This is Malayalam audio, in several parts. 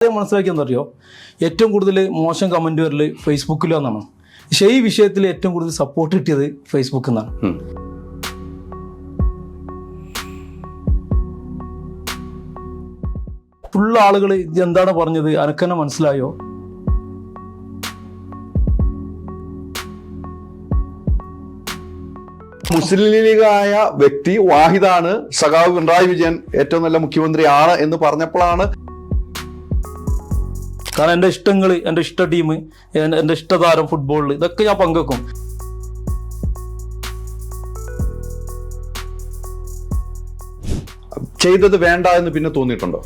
മനസ്സിലാക്കിയെന്ന് അറിയോ, ഏറ്റവും കൂടുതൽ മോശം കമന്റ് വരല് ഫേസ്ബുക്കിലാന്നാണ്. പക്ഷേ ഈ വിഷയത്തിൽ ഏറ്റവും കൂടുതൽ സപ്പോർട്ട് കിട്ടിയത് ഫേസ്ബുക്കിൽ നിന്നാണ്. ഫുൾ ആളുകൾ എന്താണ് പറഞ്ഞത്, അനക്കെന്നെ മനസ്സിലായോ? മുസ്ലിം ലീഗായ വ്യക്തി വാഹിദാണ് സഖാവ് പിണറായി വിജയൻ ഏറ്റവും നല്ല മുഖ്യമന്ത്രിയാണ് എന്ന് പറഞ്ഞപ്പോഴാണ്. കാരണം എൻ്റെ ഇഷ്ടങ്ങൾ, എൻ്റെ ഇഷ്ട ടീം, എൻ്റെ ഇഷ്ടതാരം ഫുട്ബോളിൽ ഇതൊക്കെ ഞാൻ പങ്കുവെക്കും. ചെയ്തത് വേണ്ട എന്ന് പിന്നെ തോന്നിയിട്ടുണ്ടോ?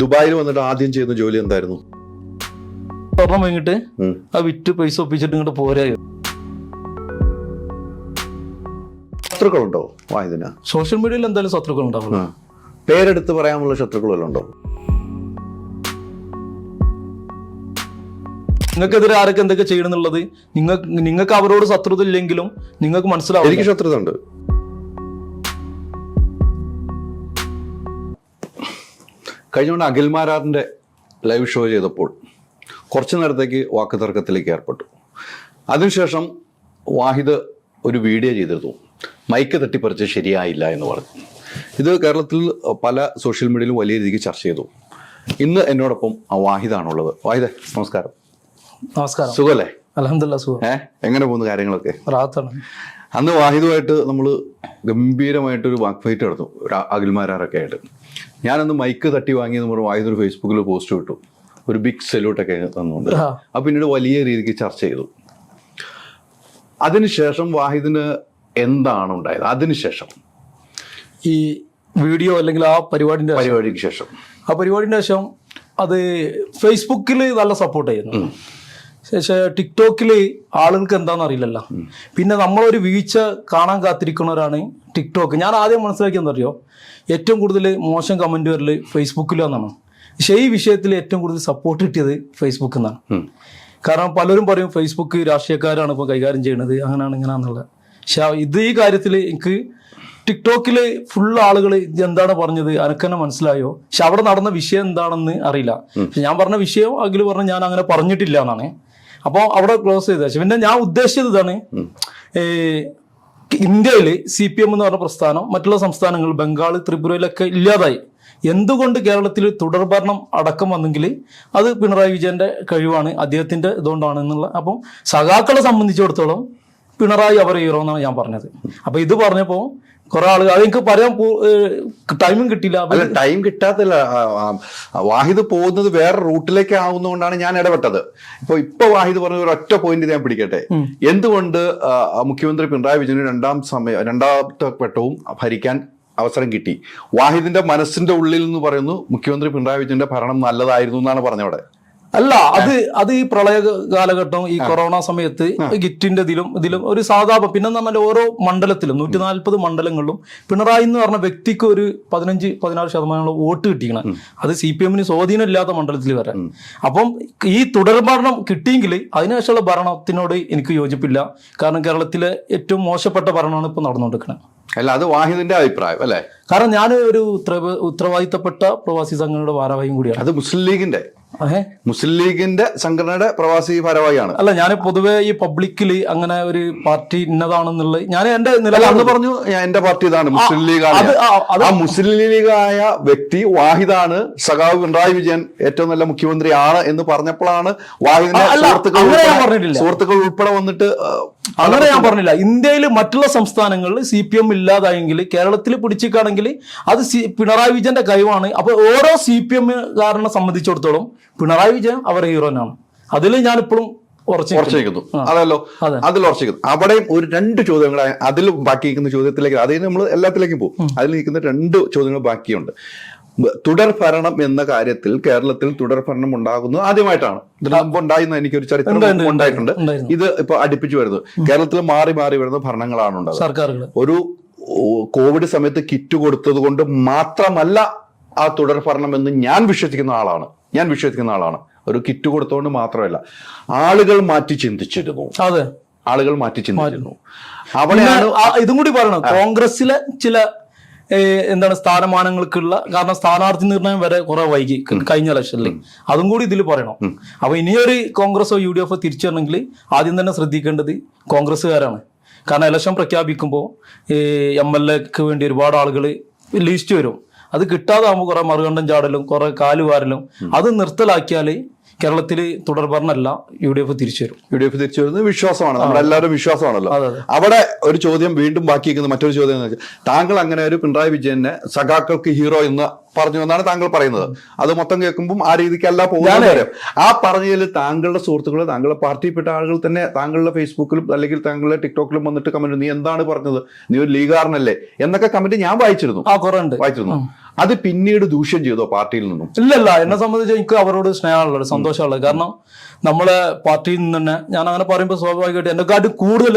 ദുബായിൽ വന്നിട്ട് ആദ്യം ചെയ്യുന്ന ജോലി എന്തായിരുന്നു? സ്വർണം വാങ്ങിയിട്ട് ആ വിറ്റ് പൈസ ഒപ്പിച്ചിട്ട് ഇങ്ങോട്ട് പോരായോ. ശത്രുക്കളുണ്ടോ വാഹിദിന്? സോഷ്യൽ മീഡിയയിൽ എന്തായാലും ശത്രുക്കൾ ഉണ്ടാവും. പേരെടുത്ത് പറയാനുള്ള ശത്രുക്കൾ വല്ലതും ഉണ്ടോ? നിങ്ങൾക്കെതിരെ ആരൊക്കെ എന്തൊക്കെ ചെയ്യണം എന്നുള്ളത് നിങ്ങൾക്ക് അവരോട് ശത്രുത ഇല്ലെങ്കിലും നിങ്ങൾക്ക് മനസ്സിലാവും. എനിക്ക് ശത്രുത ഉണ്ട്. കഴിഞ്ഞുകൊണ്ട് അഖിൽമാരാറിന്റെ ലൈവ് ഷോ ചെയ്തപ്പോൾ കുറച്ചു നേരത്തേക്ക് വാക്കുതർക്കത്തിലേക്ക് ഏർപ്പെട്ടു. അതിനുശേഷം വാഹിദ് ഒരു വീഡിയോ ചെയ്തിരുന്നു, മൈക്ക് തട്ടിപ്പറിച്ച് ശരിയായില്ല എന്ന് പറഞ്ഞു. ഇത് കേരളത്തിൽ പല സോഷ്യൽ മീഡിയയിലും വലിയ രീതിക്ക് ചർച്ച ചെയ്തു. ഇന്ന് എന്നോടൊപ്പം വാഹിദാണുള്ളത്. വാഹിദേ, നമസ്കാരം. നമസ്കാരം. സുഖല്ലേ? അൽഹംദുലില്ലാ സുഖം. എങ്ങനെ പോകുന്നു കാര്യങ്ങളൊക്കെ? റാഹത്താണ്. അന്ന് വാഹിദുമായിട്ട് നമ്മൾ ഗംഭീരമായിട്ടൊരു വാക്ക് ഫൈറ്റ് നടന്നു, അഖിൽമാരൊക്കെ ആയിട്ട്. ഞാനന്ന് മൈക്ക് തട്ടി വാങ്ങിയെന്ന് പറഞ്ഞ് വാഹിദ് ഒരു ഫേസ്ബുക്കിൽ പോസ്റ്റ് വിട്ടു, ഒരു ബിഗ് സല്യൂട്ടൊക്കെ തന്നുകൊണ്ട്. അപ്പം പിന്നീട് വലിയ രീതിക്ക് ചർച്ച ചെയ്തു. അതിനുശേഷം വാഹിദിന് എന്താണ് ഉണ്ടായത്? അതിനുശേഷം ഈ വീഡിയോ അല്ലെങ്കിൽ ആ പരിപാടിക്ക് ശേഷം അത് ഫേസ്ബുക്കിൽ നല്ല സപ്പോർട്ട് ചെയ്യുന്നു. പക്ഷേ ടിക്ടോക്കിൽ ആളുകൾക്ക് എന്താണെന്ന് അറിയില്ലല്ലോ. പിന്നെ നമ്മളൊരു വീഴ്ച കാണാൻ കാത്തിരിക്കുന്നവരാണ് ടിക്ടോക്ക്. ഞാൻ ആദ്യം മനസ്സിലാക്കിയെന്ന് അറിയോ, ഏറ്റവും കൂടുതൽ മോശം കമന്റ് വരല് ഫേസ്ബുക്കിലാന്നാണ്. പക്ഷേ ഈ വിഷയത്തിൽ ഏറ്റവും കൂടുതൽ സപ്പോർട്ട് കിട്ടിയത് ഫേസ്ബുക്കിൽ നിന്നാണ്. കാരണം പലരും പറയും ഫേസ്ബുക്ക് രാഷ്ട്രീയക്കാരാണ് ഇപ്പോൾ കൈകാര്യം ചെയ്യുന്നത്, അങ്ങനെയാണ് ഇങ്ങനെയാണെന്നുള്ളത്. പക്ഷെ ഈ കാര്യത്തിൽ എനിക്ക് ടിക്ടോക്കിൽ ഫുൾ ആളുകൾ എന്താണ് പറഞ്ഞത്, അനക്കെന്നെ മനസ്സിലായോ, പക്ഷെ അവിടെ നടന്ന വിഷയം എന്താണെന്ന് അറിയില്ല. പക്ഷെ ഞാൻ പറഞ്ഞ വിഷയം അഖിൽ പറഞ്ഞ് ഞാൻ അങ്ങനെ പറഞ്ഞിട്ടില്ല എന്നാണ്. അപ്പോൾ അവിടെ ക്ലോസ് ചെയ്ത ശേഷം പിന്നെ ഞാൻ ഉദ്ദേശിച്ചത് ഇതാണ്, ഇന്ത്യയിൽ CPM എന്ന് പറഞ്ഞ പ്രസ്ഥാനം മറ്റുള്ള സംസ്ഥാനങ്ങൾ ബംഗാൾ, ത്രിപുരയിലൊക്കെ ഇല്ലാതായി. എന്തുകൊണ്ട് കേരളത്തിൽ തുടർഭരണം അടക്കം വന്നെങ്കിൽ അത് പിണറായി വിജയന്റെ കഴിവാണ്, അദ്ദേഹത്തിന്റെ ഇതുകൊണ്ടാണ് എന്നുള്ള. അപ്പം സഖാക്കളെ സംബന്ധിച്ചിടത്തോളം പിണറായി അവരെ ഹീറോ എന്നാണ് ഞാൻ പറഞ്ഞത്. അപ്പൊ ഇത് പറഞ്ഞപ്പോൾ കുറെ ആളുകൾ, അതെനിക്ക് പറയാൻ ടൈമും കിട്ടിയില്ല. അല്ല, ടൈം കിട്ടാത്തില്ല. വാഹിദ് പോകുന്നത് വേറെ റൂട്ടിലേക്ക് ആവുന്നതുകൊണ്ടാണ് ഞാൻ ഇടപെട്ടത്. ഇപ്പൊ വാഹിദ് പറഞ്ഞ ഒരു ഒറ്റ പോയിന്റ് ഞാൻ പിടിക്കട്ടെ. എന്തുകൊണ്ട് മുഖ്യമന്ത്രി പിണറായി വിജയന് രണ്ടാമത്തെ വട്ടവും ഭരിക്കാൻ അവസരം കിട്ടി? വാഹിദിന്റെ മനസ്സിന്റെ ഉള്ളിൽ എന്ന് പറയുന്നു മുഖ്യമന്ത്രി പിണറായി വിജയന്റെ ഭരണം നല്ലതായിരുന്നു എന്നാണ് പറഞ്ഞവിടെ. അല്ല, അത് ഈ പ്രളയ കാലഘട്ടം, ഈ കൊറോണ സമയത്ത് ഗിറ്റിന്റെ ഇതിലും ഒരു സാധാരണ, പിന്നെ പറഞ്ഞാൽ ഓരോ മണ്ഡലത്തിലും 140 മണ്ഡലങ്ങളിലും പിണറായി എന്ന് പറഞ്ഞ വ്യക്തിക്ക് ഒരു 15-16% വോട്ട് കിട്ടിക്കണം. അത് CPM സ്വാധീനം ഇല്ലാത്ത മണ്ഡലത്തിൽ വരെ. അപ്പം ഈ തുടർഭരണം കിട്ടിയെങ്കിൽ അതിനുശേഷമുള്ള ഭരണത്തിനോട് എനിക്ക് യോജിപ്പില്ല. കാരണം കേരളത്തിലെ ഏറ്റവും മോശപ്പെട്ട ഭരണമാണ് ഇപ്പൊ നടന്നുകൊണ്ടിരിക്കുന്നത്. അല്ല, അത് വാഹിദിന്റെ അഭിപ്രായം അല്ലേ? കാരണം ഞാൻ ഒരു ഉത്തരവാദിത്തപ്പെട്ട പ്രവാസി സംഘടനയുടെ ഭാരവാഹിയും കൂടിയാണ്. അത് മുസ്ലിം ലീഗിന്റെ സംഘടനയുടെ പ്രവാസി ഭാരവാഹിയാണ്. അല്ല, ഞാൻ പൊതുവെ ഈ പബ്ലിക്കില് അങ്ങനെ ഒരു പാർട്ടി ഇന്നതാണെന്നുള്ളത് ഞാൻ എന്റെ അന്ന് പറഞ്ഞു, എന്റെ പാർട്ടി ഇതാണ്, മുസ്ലിം ലീഗാണ്. ആ മുസ്ലിം ലീഗായ വ്യക്തി വാഹിദാണ് സഖാവ് പിണറായി വിജയൻ ഏറ്റവും നല്ല മുഖ്യമന്ത്രിയാണ് എന്ന് പറഞ്ഞപ്പോഴാണ് വാഹിദിനെ സുഹൃത്തുക്കൾ ഉൾപ്പെടെ വന്നിട്ട്. അങ്ങനെ ഞാൻ പറഞ്ഞില്ല. ഇന്ത്യയിൽ മറ്റുള്ള സംസ്ഥാനങ്ങളിൽ CPM ഇല്ലാതായെങ്കിൽ കേരളത്തിൽ പിടിച്ചിക്കാണെങ്കിൽ അത് പിണറായി വിജയന്റെ കഴിവാണ്. അപ്പൊ ഓരോ CPM കാരനെ സംബന്ധിച്ചിടത്തോളം പിണറായി വിജയൻ അവരുടെ ഹീറോനാണ്. അതിൽ ഞാനിപ്പോഴും ഉറച്ചിരിക്കുന്നു. അതല്ലോ, അതിൽ ഉറച്ചിരിക്കുന്നു. അവിടെയും ഒരു 2 ചോദ്യങ്ങൾ അതിൽ ബാക്കിയിരിക്കുന്ന ചോദ്യത്തിലേക്ക്, അതിൽ നമ്മൾ എല്ലാത്തിലേക്കും പോകും. അതിൽ നിൽക്കുന്ന 2 ചോദ്യങ്ങൾ ബാക്കിയുണ്ട്. തുടർ ഭരണം എന്ന കാര്യത്തിൽ കേരളത്തിൽ തുടർ ഭരണം ഉണ്ടാകുന്നത് ആദ്യമായിട്ടാണ്. ഇതിന് മുമ്പ് ഉണ്ടായിരുന്ന എനിക്കൊരു ചരിത്രം ഉണ്ടായിട്ടുണ്ട്. ഇത് ഇപ്പൊ അടുപ്പിച്ചു വരുന്നത് കേരളത്തിൽ മാറി വരുന്ന ഭരണങ്ങളാണ് ഉണ്ടാകുന്നത്. ഒരു കോവിഡ് സമയത്ത് കിറ്റ് കൊടുത്തത് കൊണ്ട് മാത്രമല്ല ആ തുടർ ഭരണം എന്ന് ഞാൻ വിശ്വസിക്കുന്ന ആളാണ്. ഒരു കിറ്റ് കൊടുത്തുകൊണ്ട് മാത്രമല്ല, ആളുകൾ മാറ്റി ചിന്തിച്ചിരുന്നു. അവിടെയാണ് ഇതും കൂടി പറയണം. കോൺഗ്രസിലെ ചില എന്താണ് സ്ഥാനമാനങ്ങൾക്കുള്ള, കാരണം സ്ഥാനാർത്ഥി നിർണയം വരെ കുറെ വൈകി കഴിഞ്ഞ ഇലക്ഷനിൽ, അതും കൂടി ഇതിൽ പറയണം. അപ്പൊ ഇനിയൊരു കോൺഗ്രസോ UDF തിരിച്ചു വരണമെങ്കിൽ ആദ്യം തന്നെ ശ്രദ്ധിക്കേണ്ടത് കോൺഗ്രസ്സുകാരാണ്. കാരണം ഇലക്ഷൻ പ്രഖ്യാപിക്കുമ്പോൾ MLAക്ക് വേണ്ടി ഒരുപാട് ആളുകൾ ലിസ്റ്റ് വരും. അത് കിട്ടാതാകുമ്പോൾ കുറെ മറുകണ്ഠം ചാടലും കുറെ കാലുവാരലും അത് നിർത്തലാക്കിയാൽ കേരളത്തിൽ തുടർഭരണമല്ല, UDF തിരിച്ചു വരും. UDF തിരിച്ചു വരുന്നത് വിശ്വാസമാണ്, നമ്മളെല്ലാവരും വിശ്വാസമാണല്ലോ. അവിടെ ഒരു ചോദ്യം വീണ്ടും ബാക്കിയിരിക്കുന്ന മറ്റൊരു ചോദ്യം എന്ന് വെച്ചാൽ, താങ്കൾ അങ്ങനെ ഒരു പിണറായി വിജയനെ സഖാക്കൾക്ക് ഹീറോ എന്ന് പറഞ്ഞു എന്നാണ് താങ്കൾ പറയുന്നത്. അത് മൊത്തം കേൾക്കുമ്പോൾ ആ രീതിക്കല്ല പോകുന്നത്. ആ പറഞ്ഞതിൽ താങ്കളുടെ സുഹൃത്തുക്കൾ, താങ്കളുടെ പാർട്ടിയിൽപ്പെട്ട ആളുകൾ തന്നെ താങ്കളുടെ ഫേസ്ബുക്കിലും അല്ലെങ്കിൽ താങ്കളുടെ ടിക്ടോക്കിലും വന്നിട്ട് കമന്റ്, നീ എന്താണ് പറഞ്ഞത്, നീ ഒരു ലീഗാരനല്ലേ എന്നൊക്കെ കമന്റ് ഞാൻ വായിച്ചിരുന്നു. അത് പിന്നീട് ദൂഷ്യം ചെയ്തോ പാർട്ടിയിൽ നിന്നും? ഇല്ലല്ല, എന്നെ സംബന്ധിച്ച് എനിക്ക് അവരോട് സ്നേഹമുള്ളത്, സന്തോഷമുള്ളത്. കാരണം നമ്മളെ പാർട്ടിയിൽ നിന്ന് തന്നെ ഞാൻ അങ്ങനെ പറയുമ്പോൾ സ്വാഭാവികമായിട്ട് എന്നെക്കാട്ടും കൂടുതൽ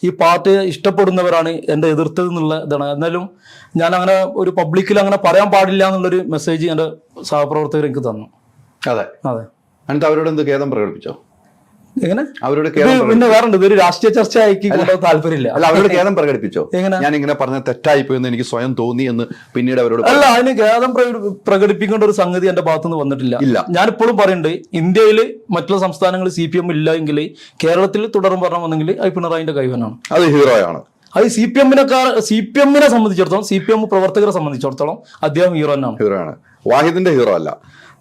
ഈ പാർട്ടിയെ ഇഷ്ടപ്പെടുന്നവരാണ് എന്റെ എതിർത്തത് എന്നുള്ള ഇതാണ്. എന്നാലും ഞാൻ അങ്ങനെ ഒരു പബ്ലിക്കിൽ അങ്ങനെ പറയാൻ പാടില്ല എന്നുള്ളൊരു മെസ്സേജ് എന്റെ സഹപ്രവർത്തകർ എനിക്ക് തന്നു. അതെ അതെ. എന്നിട്ട് അവരോട് എന്ത് ഖേദം പ്രകടിപ്പിച്ചോ? എങ്ങനെ? അവരോട് പിന്നെ വേറെ ഇതൊരു രാഷ്ട്രീയ ചർച്ച ആയിക്കൊണ്ട് താല്പര്യമില്ല. അല്ല, അവരോട് ഖേദം പ്രകടിപ്പിച്ചോ? എങ്ങനെ? ഞാൻ ഇങ്ങനെ പറഞ്ഞ തെറ്റായിപ്പോയി എന്ന് എനിക്ക് സ്വയം തോന്നി എന്ന് പിന്നീട് അവരോട്? അല്ല, അതിന് ഖേദം പ്രകടിപ്പിക്കേണ്ട ഒരു സംഗതി എന്റെ ഭാഗത്തുനിന്ന് വന്നിട്ടില്ല. ഞാനിപ്പോഴും പറയുന്നുണ്ട്, ഇന്ത്യയിൽ മറ്റുള്ള സംസ്ഥാനങ്ങളിൽ CPM ഇല്ല എങ്കിൽ കേരളത്തിൽ തുടർന്ന് പറഞ്ഞെങ്കിൽ അത് പിണറായിന്റെ കൈവനാണ്. അത് ഹീറോയാണ്. അത് CPM-നെ സംബന്ധിച്ചിടത്തോളം, CPM പ്രവർത്തകരെ സംബന്ധിച്ചിടത്തോളം അദ്ദേഹം ഹീറോയാണ്. വാഹിദിന്റെ ഹീറോ അല്ല.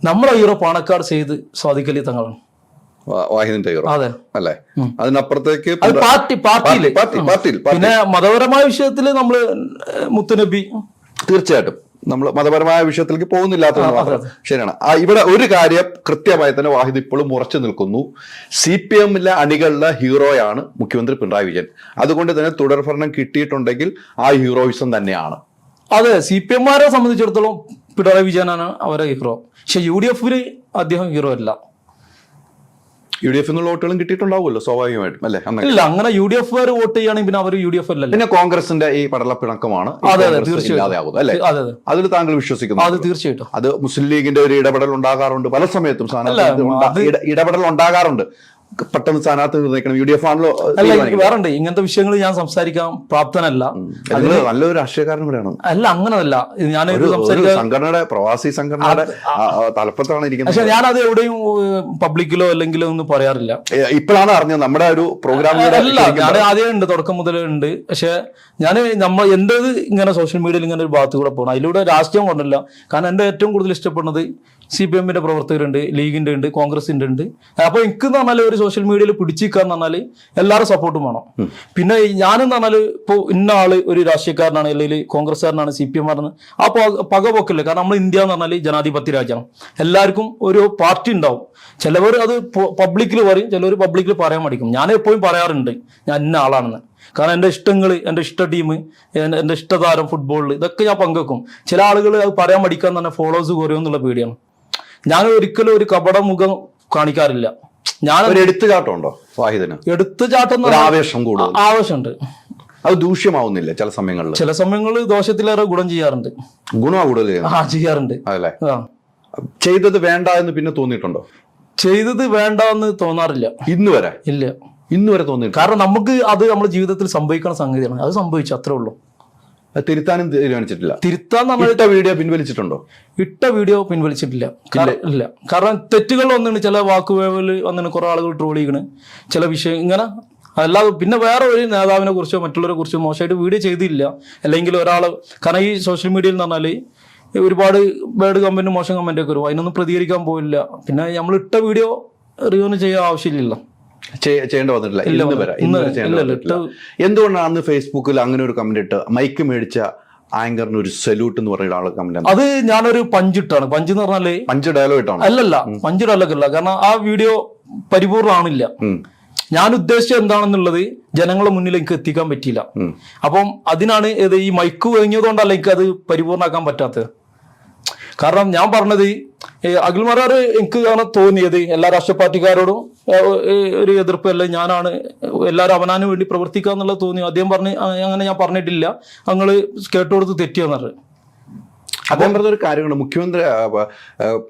നമ്മുടെ ഹീറോ പാണക്കാട് സെയ്ദ് സാദിഖലി തങ്ങളാണ്. വാഹിദിന്റെ ഹീറോ അല്ലേ? അതിനപ്പുറത്തേക്ക് പാർട്ടിയിൽ പിന്നെ മതപരമായ വിഷയത്തിൽ നമ്മള് മുത്തുനബി, തീർച്ചയായിട്ടും നമ്മൾ മതപരമായ വിഷയത്തിലേക്ക് പോകുന്നില്ലാത്തത് മാത്രം ശരിയാണ്. ഇവിടെ ഒരു കാര്യം കൃത്യമായി തന്നെ വാഹിദ് ഇപ്പോഴും ഉറച്ചു നിൽക്കുന്നു, CPM-ലെ അണികളുടെ ഹീറോയാണ് മുഖ്യമന്ത്രി പിണറായി വിജയൻ. അതുകൊണ്ട് തന്നെ തുടർഭരണം കിട്ടിയിട്ടുണ്ടെങ്കിൽ ആ ഹീറോയിസം തന്നെയാണ്. അതെ, CPM-മാരെ സംബന്ധിച്ചിടത്തോളം പിണറായി വിജയനാണ് അവരെ ഹീറോ. പക്ഷെ UDF-ല് അദ്ദേഹം ഹീറോ അല്ല. UDF വോട്ടുകളും കിട്ടിയിട്ടുണ്ടാവുമല്ലോ സ്വാഭാവികമായിട്ടും, അല്ലെ? ഇല്ല, അങ്ങനെ UDF-കാർ വോട്ട് ചെയ്യുകയാണെങ്കിൽ പിന്നെ അവർ UDF അല്ലല്ലോ. പിന്നെ കോൺഗ്രസിന്റെ ഈ പടലപ്പിണക്കമാണ് ഇല്ലാതെയാകുന്നത്, അല്ലെ? അതിൽ താങ്കൾ വിശ്വസിക്കുന്നു? അത് തീർച്ചയായിട്ടും. അത് മുസ്ലിം ലീഗിന്റെ ഒരു ഇടപെടൽ ഉണ്ടാകാറുണ്ട്, പല സമയത്തും ഇടപെടൽ ഉണ്ടാകാറുണ്ട്. പെട്ടെന്ന് സ്ഥാനാർത്ഥി നിർണ്ണയിക്കണം, UDF ആണല്ലോ. വേറുണ്ട് ഇങ്ങനത്തെ വിഷയങ്ങൾ ഞാൻ സംസാരിക്കാൻ പ്രാപ്തനല്ല. നല്ലൊരു രാഷ്ട്രീയക്കാരൻ കൂടെയാണ്. അല്ല, അങ്ങനല്ല. ഞാൻ സംഘടനയുടെ, പ്രവാസി സംഘടനയുടെ തലപ്പത്താണ് ഇരിക്കുന്നത്. പക്ഷെ ഞാനത് എവിടെയും പബ്ലിക്കിലോ അല്ലെങ്കിലോ ഒന്നും പറയാറില്ല. ഇപ്പോഴാണ് അറിഞ്ഞത് നമ്മുടെ ഒരു പ്രോഗ്രാം. അല്ല, ഞാൻ ആദ്യം ഉണ്ട്, തുടക്കം മുതലേ ഉണ്ട്. പക്ഷെ ഞാൻ എന്റേത് ഇങ്ങനെ സോഷ്യൽ മീഡിയയിൽ ഇങ്ങനെ ഒരു ഭാഗത്ത് കൂടെ പോകണം. അതിലൂടെ രാഷ്ട്രീയം കൊണ്ടല്ല. കാരണം എന്റെ ഏറ്റവും കൂടുതൽ ഇഷ്ടപ്പെടുന്നത് CPM-ന്റെ പ്രവർത്തകരുണ്ട്, ലീഗിന്റെ ഉണ്ട്, കോൺഗ്രസിന്റെ ഉണ്ട്. അപ്പൊ എനിക്ക് എന്ന് പറഞ്ഞാൽ ഒരു സോഷ്യൽ മീഡിയയിൽ പിടിച്ചിരിക്കാന്ന് പറഞ്ഞാൽ എല്ലാവരും സപ്പോർട്ടും വേണം. പിന്നെ ഞാനെന്ന് പറഞ്ഞാൽ ഇപ്പോൾ ഇന്ന ആള് ഒരു രാഷ്ട്രീയക്കാരനാണ് അല്ലെങ്കിൽ കോൺഗ്രസ്സുകാരനാണ്, CPM-മാരെന്ന് ആ പകപോക്കില്ല. കാരണം നമ്മൾ ഇന്ത്യ എന്ന് പറഞ്ഞാൽ ജനാധിപത്യ രാജ്യമാണ്. എല്ലാവർക്കും ഒരു പാർട്ടി ഉണ്ടാവും. ചിലവർ അത് പബ്ലിക്കിൽ പറയും, ചിലവർ പബ്ലിക്കിൽ പറയാൻ മടിക്കും. ഞാൻ എപ്പോഴും പറയാറുണ്ട് ഞാൻ ഇന്ന ആളാണെന്ന്. കാരണം എൻ്റെ ഇഷ്ടങ്ങൾ, എൻ്റെ ഇഷ്ട ടീം, എൻ്റെ ഇഷ്ടതാരം ഫുട്ബോളിൽ ഇതൊക്കെ ഞാൻ പങ്കുവെക്കും. ചില ആളുകൾ അത് പറയാൻ മടിക്കാൻ തന്നെ ഫോളോവേഴ്സ് കുറയുമെന്നുള്ള പേടിയാണ്. ഞാൻ ഒരിക്കലും ഒരു കപട മുഖം കാണിക്കാറില്ല. ഞാൻ എടുത്തുചാട്ടമുണ്ടോ വാഹിദിന്? എടുത്തുചാട്ടം, ആവേശം കൂടുതൽ, ആവേശമുണ്ട്. അത് ദൂഷ്യമാവുന്നില്ല ചില സമയങ്ങളിൽ? ചില സമയങ്ങളിൽ ദോഷത്തിലേറെ ഗുണം ചെയ്യാറുണ്ട്. ഗുണമാ കൂടുതൽ ചെയ്യാറുണ്ട്. അതല്ലേ? ചെയ്തത് വേണ്ട എന്ന് പിന്നെ തോന്നിയിട്ടുണ്ടോ? ചെയ്തത് വേണ്ട എന്ന് തോന്നാറില്ല ഇന്ന് വരെ. ഇല്ല, ഇന്ന് വരെ തോന്നിയില്ല. കാരണം നമുക്ക് അത് നമ്മുടെ ജീവിതത്തിൽ സംഭവിക്കുന്ന സംഗതിയാണ്. അത് സംഭവിച്ചു, അത്രേ ഉള്ളൂ. തിരുത്താനും തീരുമാനിച്ചിട്ടില്ല? തിരുത്താൻ ഇട്ട വീഡിയോ പിൻവലിച്ചിട്ടുണ്ടോ? ഇട്ട വീഡിയോ പിൻവലിച്ചിട്ടില്ല. ഇല്ല, കാരണം തെറ്റുകൾ വന്നിട്ട് ചില വാക്കുവേവല് വന്നിട്ട് കുറെ ആളുകൾ ട്രോൾ ചെയ്യണ്, ചില വിഷയം ഇങ്ങനെ. അല്ലാതെ പിന്നെ വേറെ ഒരു നേതാവിനെ കുറിച്ചോ മറ്റുള്ളവരെ കുറിച്ചോ മോശമായിട്ട് വീഡിയോ ചെയ്തില്ല. അല്ലെങ്കിൽ ഒരാൾ, കാരണം ഈ സോഷ്യൽ മീഡിയയിൽ എന്ന് പറഞ്ഞാൽ ഒരുപാട് ബാഡ് കമന്റ്, മോശം കമന്റ് ഒക്കെ വരും. അതിനൊന്നും പ്രതികരിക്കാൻ പോയില്ല. പിന്നെ നമ്മൾ ഇട്ട വീഡിയോ റിവ്യൂ ചെയ്യാൻ ആവശ്യമില്ല, ചെയ്യേണ്ട വന്നിട്ടില്ല. എന്തുകൊണ്ടാണ് അന്ന് ഫേസ്ബുക്കിൽ അങ്ങനെ ഒരു കമന്റ് ഇട്ട് മൈക്ക് മേടിച്ച ആങ്കറിന് ഒരു സല്യൂട്ട് എന്ന് പറയുന്ന ആളെ കമന്റ്? അത് ഞാനൊരു പഞ്ചിട്ടാണ്. പഞ്ച് എന്ന് പറഞ്ഞാല് പഞ്ച് ഡയലോഗ് ഇട്ടാണ്? അല്ലല്ല, പഞ്ച് ഡയലോഗ് അല്ല. കാരണം ആ വീഡിയോ പരിപൂർണ്ണമാണില്ല. ഞാൻ ഉദ്ദേശിച്ചത് എന്താണെന്നുള്ളത് ജനങ്ങളുടെ മുന്നിൽ എനിക്ക് എത്തിക്കാൻ പറ്റിയില്ല. അപ്പം അതിനാണ് ഈ മൈക്ക് വാങ്ങിയതുകൊണ്ടല്ല എനിക്ക് അത് പരിപൂർണ്ണമാക്കാൻ പറ്റാത്തത്. കാരണം ഞാൻ പറഞ്ഞത് അഖിൽമാരാർ എനിക്ക് ആണ് തോന്നിയത് എല്ലാ രാഷ്ട്രീയ പാർട്ടിക്കാരോടും ഒരു എതിർപ്പല്ല, ഞാനാണ് എല്ലാവരും അവനാന് വേണ്ടി പ്രവർത്തിക്കുക എന്നുള്ളത് തോന്നി. അദ്ദേഹം പറഞ്ഞ് അങ്ങനെ ഞാൻ പറഞ്ഞിട്ടില്ല, ഞങ്ങള് കേട്ടുകൊടുത്ത് തെറ്റിയെന്ന് പറഞ്ഞു. അദ്ദേഹം പറഞ്ഞൊരു കാര്യമാണ്, മുഖ്യമന്ത്രി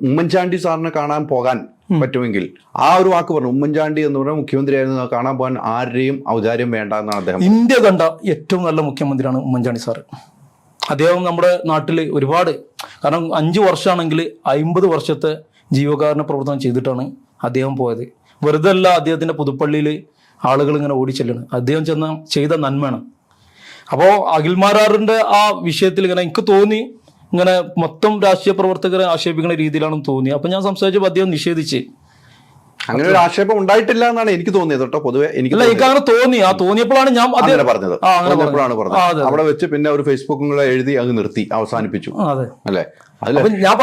ഉമ്മൻചാണ്ടി സാറിനെ കാണാൻ പോകാൻ പറ്റുമെങ്കിൽ ആ ഒരു വാക്ക് പറഞ്ഞു. ഉമ്മൻചാണ്ടി എന്ന് പറഞ്ഞാൽ മുഖ്യമന്ത്രിയായിരുന്നു, കാണാൻ പോകാൻ ആരുടെയും ഔദാര്യം വേണ്ട എന്നാണ് അദ്ദേഹം. ഇന്ത്യ കണ്ട ഏറ്റവും നല്ല മുഖ്യമന്ത്രിയാണ് ഉമ്മൻചാണ്ടി സാറ്. അദ്ദേഹം നമ്മുടെ നാട്ടിൽ ഒരുപാട്, കാരണം 5 വർഷമാണെങ്കിൽ 50 വർഷത്തെ ജീവകാരുണ്യ പ്രവർത്തനം ചെയ്തിട്ടാണ് അദ്ദേഹം പോയത്. വെറുതെ അല്ല അദ്ദേഹത്തിൻ്റെ പുതുപ്പള്ളിയിൽ ആളുകൾ ഇങ്ങനെ ഓടിച്ചെല്ലാണ്, അദ്ദേഹം ചെയ്ത നന്മയാണ്. അപ്പോൾ അഖിൽമാരാറിൻ്റെ ആ വിഷയത്തിൽ ഇങ്ങനെ എനിക്ക് തോന്നി ഇങ്ങനെ മൊത്തം രാഷ്ട്രീയ പ്രവർത്തകരെ ആക്ഷേപിക്കുന്ന രീതിയിലാണെന്ന് തോന്നി. അപ്പം ഞാൻ സംസാരിച്ചപ്പോൾ അദ്ദേഹം നിഷേധിച്ച്. അങ്ങനെ ഒരു ആക്ഷേപം ഉണ്ടായിട്ടില്ല എന്നാണ് എനിക്ക് തോന്നിയത് കേട്ടോ. പൊതുവെ എനിക്ക് അങ്ങനെ തോന്നി. ആ തോന്നിയപ്പോഴാണ് ഞാൻ പറഞ്ഞത് പറഞ്ഞത് അവിടെ വെച്ച് പിന്നെ ഒരു ഫേസ്ബുക്കിൽ എഴുതി അങ്ങ് നിർത്തി, അവസാനിപ്പിച്ചു അല്ലേ? ഞാൻ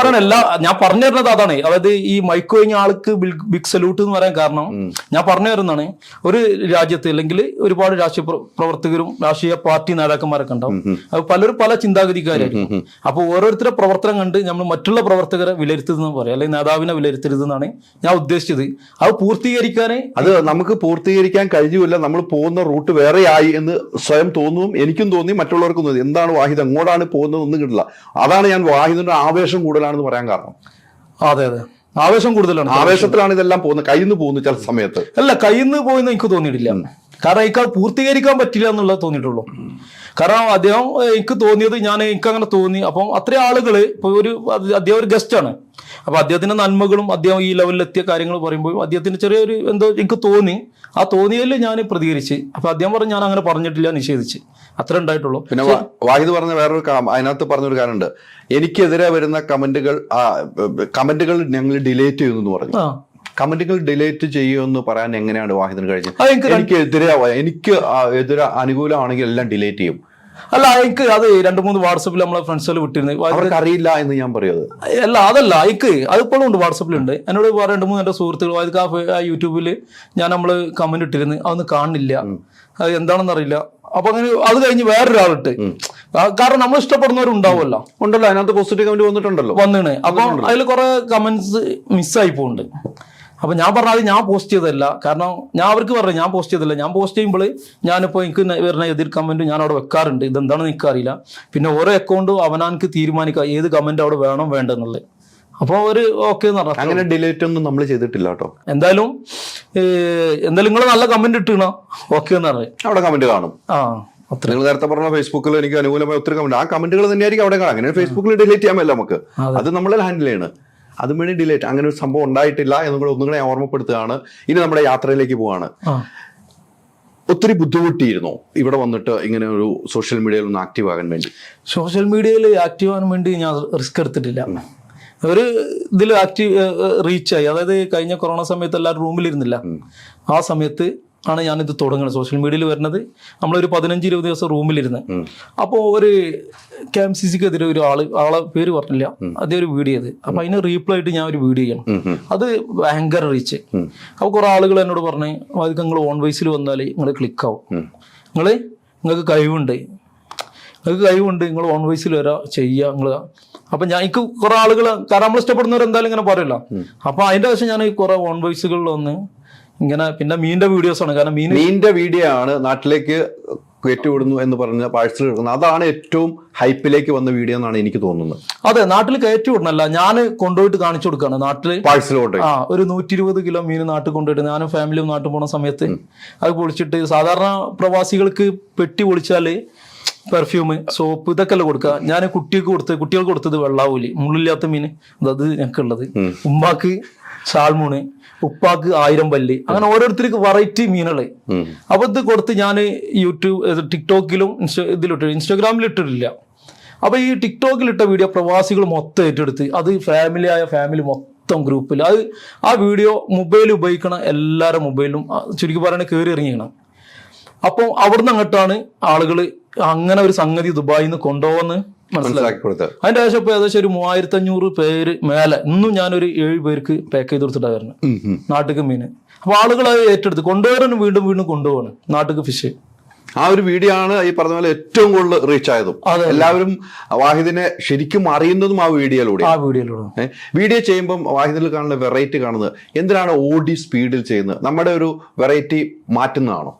ഞാൻ പറഞ്ഞു തരുന്നത് അതാണ്. അതായത് ഈ മൈക്ക് കഴിഞ്ഞ ആൾക്ക് ബിഗ് സല്യൂട്ട് എന്ന് പറയാൻ കാരണം ഞാൻ പറഞ്ഞു തരുന്നതാണ്, ഒരു രാജ്യത്ത് അല്ലെങ്കിൽ ഒരുപാട് രാഷ്ട്രീയ പ്രവർത്തകരും രാഷ്ട്രീയ പാർട്ടി നേതാക്കന്മാരൊക്കെ ഉണ്ടാവും. അത് പലരും പല ചിന്താഗതിക്കാരായിരിക്കും. അപ്പൊ ഓരോരുത്തരുടെ പ്രവർത്തനം കണ്ട് നമ്മൾ മറ്റുള്ള പ്രവർത്തകരെ വിലയിരുത്തുന്ന പറയാം, അല്ലെങ്കിൽ നേതാവിനെ വിലയിരുത്തരുതെന്നാണ് ഞാൻ ഉദ്ദേശിച്ചത്. അത് പൂർത്തീകരിക്കാനേ അത് നമുക്ക് പൂർത്തീകരിക്കാൻ കഴിയുമില്ല. നമ്മൾ പോകുന്ന റൂട്ട് വേറെ ആയി എന്ന് സ്വയം തോന്നും. എനിക്കും തോന്നി, മറ്റുള്ളവർക്കും തോന്നി. എന്താണ് വാഹിദ് എങ്ങോട്ടാണ് പോകുന്നത് ഒന്നും കിട്ടില്ല. അതാണ് ഞാൻ വാഹിദിന്റെ ആവേശം കൂടുതലാണെന്ന് പറയാൻ കാരണം. അതെ അതെ, ആവേശം കൂടുതലാണ്. ആവേശത്തിലാണ് ഇതെല്ലാം പോകുന്നത്. കയ്യിൽ നിന്ന് പോകുന്നു ചില സമയത്ത്. അല്ല, കയ്യിൽ നിന്ന് പോയെന്ന് എനിക്ക് തോന്നിയിട്ടില്ല. കാരണം എനിക്ക് പൂർത്തീകരിക്കാൻ പറ്റില്ല എന്നുള്ളത് തോന്നിയിട്ടുള്ളൂ. കാരണം അദ്ദേഹം എനിക്ക് തോന്നിയത് എനിക്ക് അങ്ങനെ തോന്നി. അപ്പം അത്രയും ആളുകൾ ഇപ്പോൾ അദ്ദേഹം ഒരു ഗസ്റ്റാണ്. അപ്പൊ അദ്ദേഹത്തിന്റെ നന്മകളും അദ്ദേഹം ഈ ലെവലിലെത്തിയ കാര്യങ്ങൾ പറയുമ്പോൾ അദ്ദേഹത്തിന് ചെറിയൊരു എന്തോ എനിക്ക് തോന്നി. ആ തോന്നിയതിൽ ഞാൻ പ്രതികരിച്ച്. അപ്പൊ അദ്ദേഹം പറഞ്ഞു ഞാൻ അങ്ങനെ പറഞ്ഞിട്ടില്ല, നിഷേധിച്ച്. അത്ര ഉണ്ടായിട്ടുള്ളൂ. പിന്നെ വാഹിദ് പറഞ്ഞ വേറൊരു അതിനകത്ത് പറഞ്ഞൊരു കാര്യമുണ്ട്, എനിക്കെതിരെ വരുന്ന കമന്റുകൾ ഞങ്ങൾ ഡിലേറ്റ് ചെയ്യുന്നു എന്ന് പറഞ്ഞു. കമന്റുകൾ ഡിലേറ്റ് ചെയ്യുമെന്ന് പറയാൻ എങ്ങനെയാണ് വാഹിദിന് കഴിഞ്ഞത്? എനിക്ക് എതിരെ അനുകൂലമാണെങ്കിൽ എല്ലാം ഡിലേറ്റ് ചെയ്യും. അല്ല, എനിക്ക് അത് 2-3 വാട്സപ്പിൽ നമ്മളെ ഫ്രണ്ട്സുകൾ വിട്ടിരുന്നു. അവർക്ക് അറിയില്ല എന്ന് ഞാൻ പറയുന്നത് അല്ല, അതല്ല, എനിക്ക് അതിപ്പോഴും ഉണ്ട്, വാട്സപ്പിലുണ്ട്. എന്നോട് 2-3 എൻ്റെ സുഹൃത്തുക്കൾ ആ യൂട്യൂബിൽ നമ്മൾ കമന്റ് ഇട്ടിരുന്നു, അതൊന്നും കാണുന്നില്ല, അത് എന്താണെന്ന് അറിയില്ല. അപ്പൊ അങ്ങനെ അത് കഴിഞ്ഞ് വേറൊരാളിട്ട്, കാരണം നമ്മൾ ഇഷ്ടപ്പെടുന്നവരുണ്ടാവുമല്ലോ, ഉണ്ടല്ലോ, അതിനകത്ത് പോസിറ്റീവ് കമന്റ് വന്നിണ്. അപ്പൊ അതിൽ കുറെ കമന്റ്സ് മിസ്സായി പോകുന്നുണ്ട്. അപ്പൊ ഞാൻ പറഞ്ഞത് ഞാൻ പോസ്റ്റ് ചെയ്തതല്ല, കാരണം ഞാൻ അവർക്ക് പറഞ്ഞു ഞാൻ പോസ്റ്റ് ചെയ്തില്ല. ഞാൻ പോസ്റ്റ് ചെയ്യുമ്പോൾ ഞാനിപ്പോൾ എനിക്ക് വരുന്ന എതിർ കമന്റ് ഞാൻ അവിടെ വെക്കാറുണ്ട്. ഇതെന്താണെന്ന് എനിക്കറിയില്ല. പിന്നെ ഓരോ അക്കൗണ്ടും അവനാർക്ക് തീരുമാനിക്കുക ഏത് കമന്റ് അവിടെ വേണം വേണ്ടെന്നുള്ളത്. അപ്പോൾ ഒരു ഓക്കെ എന്ന് പറഞ്ഞു. അങ്ങനെ ഡിലേറ്റ് ഒന്നും നമ്മൾ ചെയ്തിട്ടില്ല കേട്ടോ. എന്തായാലും നിങ്ങൾ നല്ല കമന്റ് ഇട്ടണോ ഓക്കെ എന്ന് പറഞ്ഞു, അവിടെ കമന്റ് കാണും. നിങ്ങൾ നേരത്തെ പറഞ്ഞ ഫേസ്ബുക്കിൽ എനിക്ക് അനുകൂലമായ ഒത്തിരി കമന്റ്, ആ കമന്റുകൾ തന്നെയായിരിക്കും അവിടെ കാണാം. അങ്ങനെ ഫേസ്ബുക്കിൽ ഡിലേറ്റ് ചെയ്യാൻ പറ്റില്ല നമുക്ക്, അത് നമ്മളെ ഹാൻഡിൽ ചെയ്യണം. അതും വേണ്ടി ഡിലേറ്റ് അങ്ങനെ ഒരു സംഭവം ഉണ്ടായിട്ടില്ല എന്നും കൂടെ ഒന്നുകൂടെ ഓർമ്മപ്പെടുത്തുകയാണ്. ഇനി നമ്മുടെ യാത്രയിലേക്ക് പോവാണ്. ഒത്തിരി ബുദ്ധിമുട്ടിയിരുന്നോ ഇവിടെ വന്നിട്ട് ഇങ്ങനെ ഒരു സോഷ്യൽ മീഡിയയിൽ ഒന്ന് ആക്റ്റീവ് ആകാൻ വേണ്ടി? സോഷ്യൽ മീഡിയയിൽ ആക്റ്റീവ് ആകാൻ വേണ്ടി ഞാൻ റിസ്ക് എടുത്തിട്ടില്ല. ഒരു ഇതിൽ റീച്ചായി. അതായത് കഴിഞ്ഞ കൊറോണ സമയത്ത് എല്ലാവരും റൂമിലിരുന്നില്ല. ആ സമയത്ത് ആണ് ഞാനിത് തുടങ്ങുന്നത്. സോഷ്യൽ മീഡിയയിൽ വരുന്നത് നമ്മളൊരു 15-20 ദിവസം റൂമിലിരുന്ന്. അപ്പോൾ ഒരു KMCCക്കെതിരെ ആളെ പേര് പറഞ്ഞില്ല, അതേ ഒരു വീഡിയോ ചെയ്ത്. അപ്പൊ അതിന് റീപ്ലൈ ആയിട്ട് ഞാൻ ഒരു വീഡിയോ ചെയ്യണം. അത് ഭയങ്കര റീച്ച്. അപ്പോൾ കുറെ ആളുകൾ എന്നോട് പറഞ്ഞു, അതൊക്കെ നിങ്ങൾ ഓൺ വോയിസിൽ വന്നാൽ നിങ്ങൾ ക്ലിക്കാവും, നിങ്ങൾക്ക് കഴിവുണ്ട്, നിങ്ങൾ ഓൺ വോയിസിൽ ചെയ്യുക നിങ്ങൾ. അപ്പൊ എനിക്ക് കുറെ ആളുകൾ, കാരണം നമ്മൾ ഇഷ്ടപ്പെടുന്നവർ എന്തായാലും ഇങ്ങനെ പറയല്ലോ. അപ്പൊ അതിന്റെ ശേഷം ഞാൻ കുറെ ഓൺ വോയിസുകളിൽ വന്ന് ഇങ്ങനെ, പിന്നെ മീനിന്റെ വീഡിയോസ് ആണ്. കാരണം മീനിന്റെ വീഡിയോ ആണ് നാട്ടിലേക്ക് കയറ്റിവിടുന്നു എന്ന് പറഞ്ഞ പാഴ്സൽ എടുക്കുന്നത്. അതാണ് ഏറ്റവും ഹൈപ്പിലേക്ക് വന്ന വീഡിയോ എന്നാണ് എനിക്ക് തോന്നുന്നത്. അതെ, നാട്ടിൽ കയറ്റി വിടണല്ല, ഞാൻ കൊണ്ടുപോയിട്ട് കാണിച്ചു കൊടുക്കാണ്. നാട്ടില് പാഴ്സലോട്ട് ഒരു 120 കിലോ മീൻ നാട്ടിൽ കൊണ്ടുപോയിട്ട് ഞാനും ഫാമിലിയും നാട്ടിൽ പോണ സമയത്ത് അത് പൊളിച്ചിട്ട്, സാധാരണ പ്രവാസികൾക്ക് പെട്ടി പൊളിച്ചാല് പെർഫ്യൂം, സോപ്പ് ഇതൊക്കെ അല്ലേ കൊടുക്കുക. ഞാൻ കുട്ടികൾക്ക് കൊടുത്തത് വെള്ളാവൂലി, മുള്ളില്ലാത്ത മീൻ, അത് ഞങ്ങൾക്കുള്ളത്. ഉമ്മാക്ക് സാൽമൂണ്, ഉപ്പാക്ക് 1000 പല്ലി, അങ്ങനെ ഓരോരുത്തർക്ക് വെറൈറ്റി മീനുകള്. അപ്പൊ ഇത് കൊടുത്ത് ഞാൻ ടിക്ടോക്കിലും ഇൻസ്റ്റാഗ്രാമിൽ ഇട്ടിട്ടില്ല. അപ്പൊ ഈ ടിക്ടോക്കിലിട്ട വീഡിയോ പ്രവാസികൾ മൊത്തം ഏറ്റെടുത്ത്, അത് ഫാമിലി മൊത്തം ഗ്രൂപ്പിൽ ആ വീഡിയോ മൊബൈൽ ഉപയോഗിക്കണ എല്ലാവരുടെ മൊബൈലും ചുരുക്കി പറയുകയാണെങ്കിൽ കയറി ഇറങ്ങിക്കണം. അപ്പോൾ അവിടുന്ന് അങ്ങോട്ടാണ് ആളുകൾ അങ്ങനെ ഒരു സംഗതി ദുബായിൽ നിന്ന് കൊണ്ടുപോകുന്ന മനസ്സിലാക്കി കൊടുത്തത്. അതിന്റെ ശേഷം ഇപ്പൊ ഏകദേശം ഒരു 3500 പേര് മേലെ, ഇന്നും ഞാനൊരു 7 പേർക്ക് പാക്ക് ചെയ്ത് കൊടുത്തിട്ടാണ് വരുന്നത് നാട്ടിക്ക് മീന്. അപ്പൊ ആളുകൾ അത് ഏറ്റെടുത്ത് കൊണ്ടുപോകാനും വീണ്ടും കൊണ്ടുപോകണം നാട്ടിക്ക് ഫിഷ്. ആ ഒരു വീഡിയോ ആണ് ഈ പറഞ്ഞ പോലെ ഏറ്റവും കൂടുതൽ റീച്ച് ആയതും. എല്ലാവരും വാഹിദിനെ ശരിക്കും അറിയുന്നതും ആ വീഡിയോയിലൂടെ. വീഡിയോ ചെയ്യുമ്പോൾ വാഹിദിൽ കാണുന്ന വെറൈറ്റി കാണുന്നത് എന്തിനാണ് ഓടി സ്പീഡിൽ ചെയ്യുന്നത്? നമ്മുടെ ഒരു വെറൈറ്റി മാറ്റുന്നതാണോ?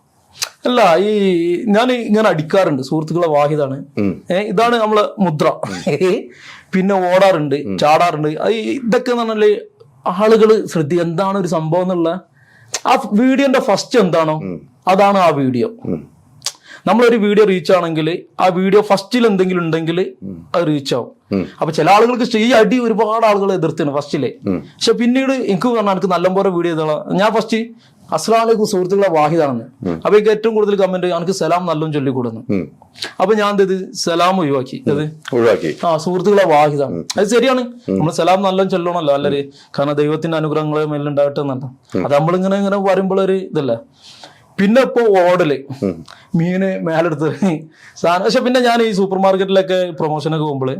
അല്ല, ഈ ഞാൻ ഇങ്ങനെ അടിക്കാറുണ്ട്. സുഹൃത്തുക്കളെ വാഹിദാണ്, ഇതാണ് നമ്മളെ മുദ്ര. പിന്നെ ഓടാറുണ്ട്, ചാടാറുണ്ട്. ഇതൊക്കെ എന്ന് പറഞ്ഞാല് ആളുകൾ ശ്രദ്ധിക്കുക എന്താണ് ഒരു സംഭവം എന്നുള്ള. ആ വീഡിയോന്റെ ഫസ്റ്റ് എന്താണോ അതാണ് ആ വീഡിയോ. നമ്മളൊരു വീഡിയോ റീച്ച് ആണെങ്കിൽ ആ വീഡിയോ ഫസ്റ്റിൽ എന്തെങ്കിലും ഉണ്ടെങ്കിൽ അത് റീച്ച് ആവും. അപ്പൊ ചില ആളുകൾക്ക് ഈ അടി ഒരുപാട് ആളുകൾ എതിർത്തിന് ഫസ്റ്റില്. പക്ഷെ പിന്നീട് എനിക്ക് പറഞ്ഞാൽ എനിക്ക് നല്ലപോലെ വീഡിയോ ചെയ്തോളാം. ഞാൻ ഫസ്റ്റ് അസ്സലാമലൈക്കും സുഹൃത്തുക്കളെ വാഹിദാണെന്ന്. അപ്പൊ എനിക്ക് ഏറ്റവും കൂടുതൽ കമന്റ് എനിക്ക് സലാം നല്ലോണം ചൊല്ലിക്കൂടുന്നു. അപ്പൊ ഞാൻ എന്ത് സലാം ഒഴിവാക്കി. സുഹൃത്തുക്കളെ വാഹിദാണ്. അത് ശരിയാണ്, നമ്മൾ സലാം നല്ലോണം ചൊല്ലണമല്ലോ നല്ലൊരു, കാരണം ദൈവത്തിന്റെ അനുഗ്രഹങ്ങളെ മേലുണ്ടാവട്ടെ എന്നല്ല. അത് നമ്മളിങ്ങനെ ഇങ്ങനെ പറയുമ്പോൾ ഒരു ഇതല്ല. പിന്നെ ഇപ്പൊ ഓടല് മീന് മേലെടുത്ത് സാധനം. പക്ഷെ പിന്നെ ഞാൻ ഈ സൂപ്പർ മാർക്കറ്റിലൊക്കെ പ്രൊമോഷനൊക്കെ പോകുമ്പോൾ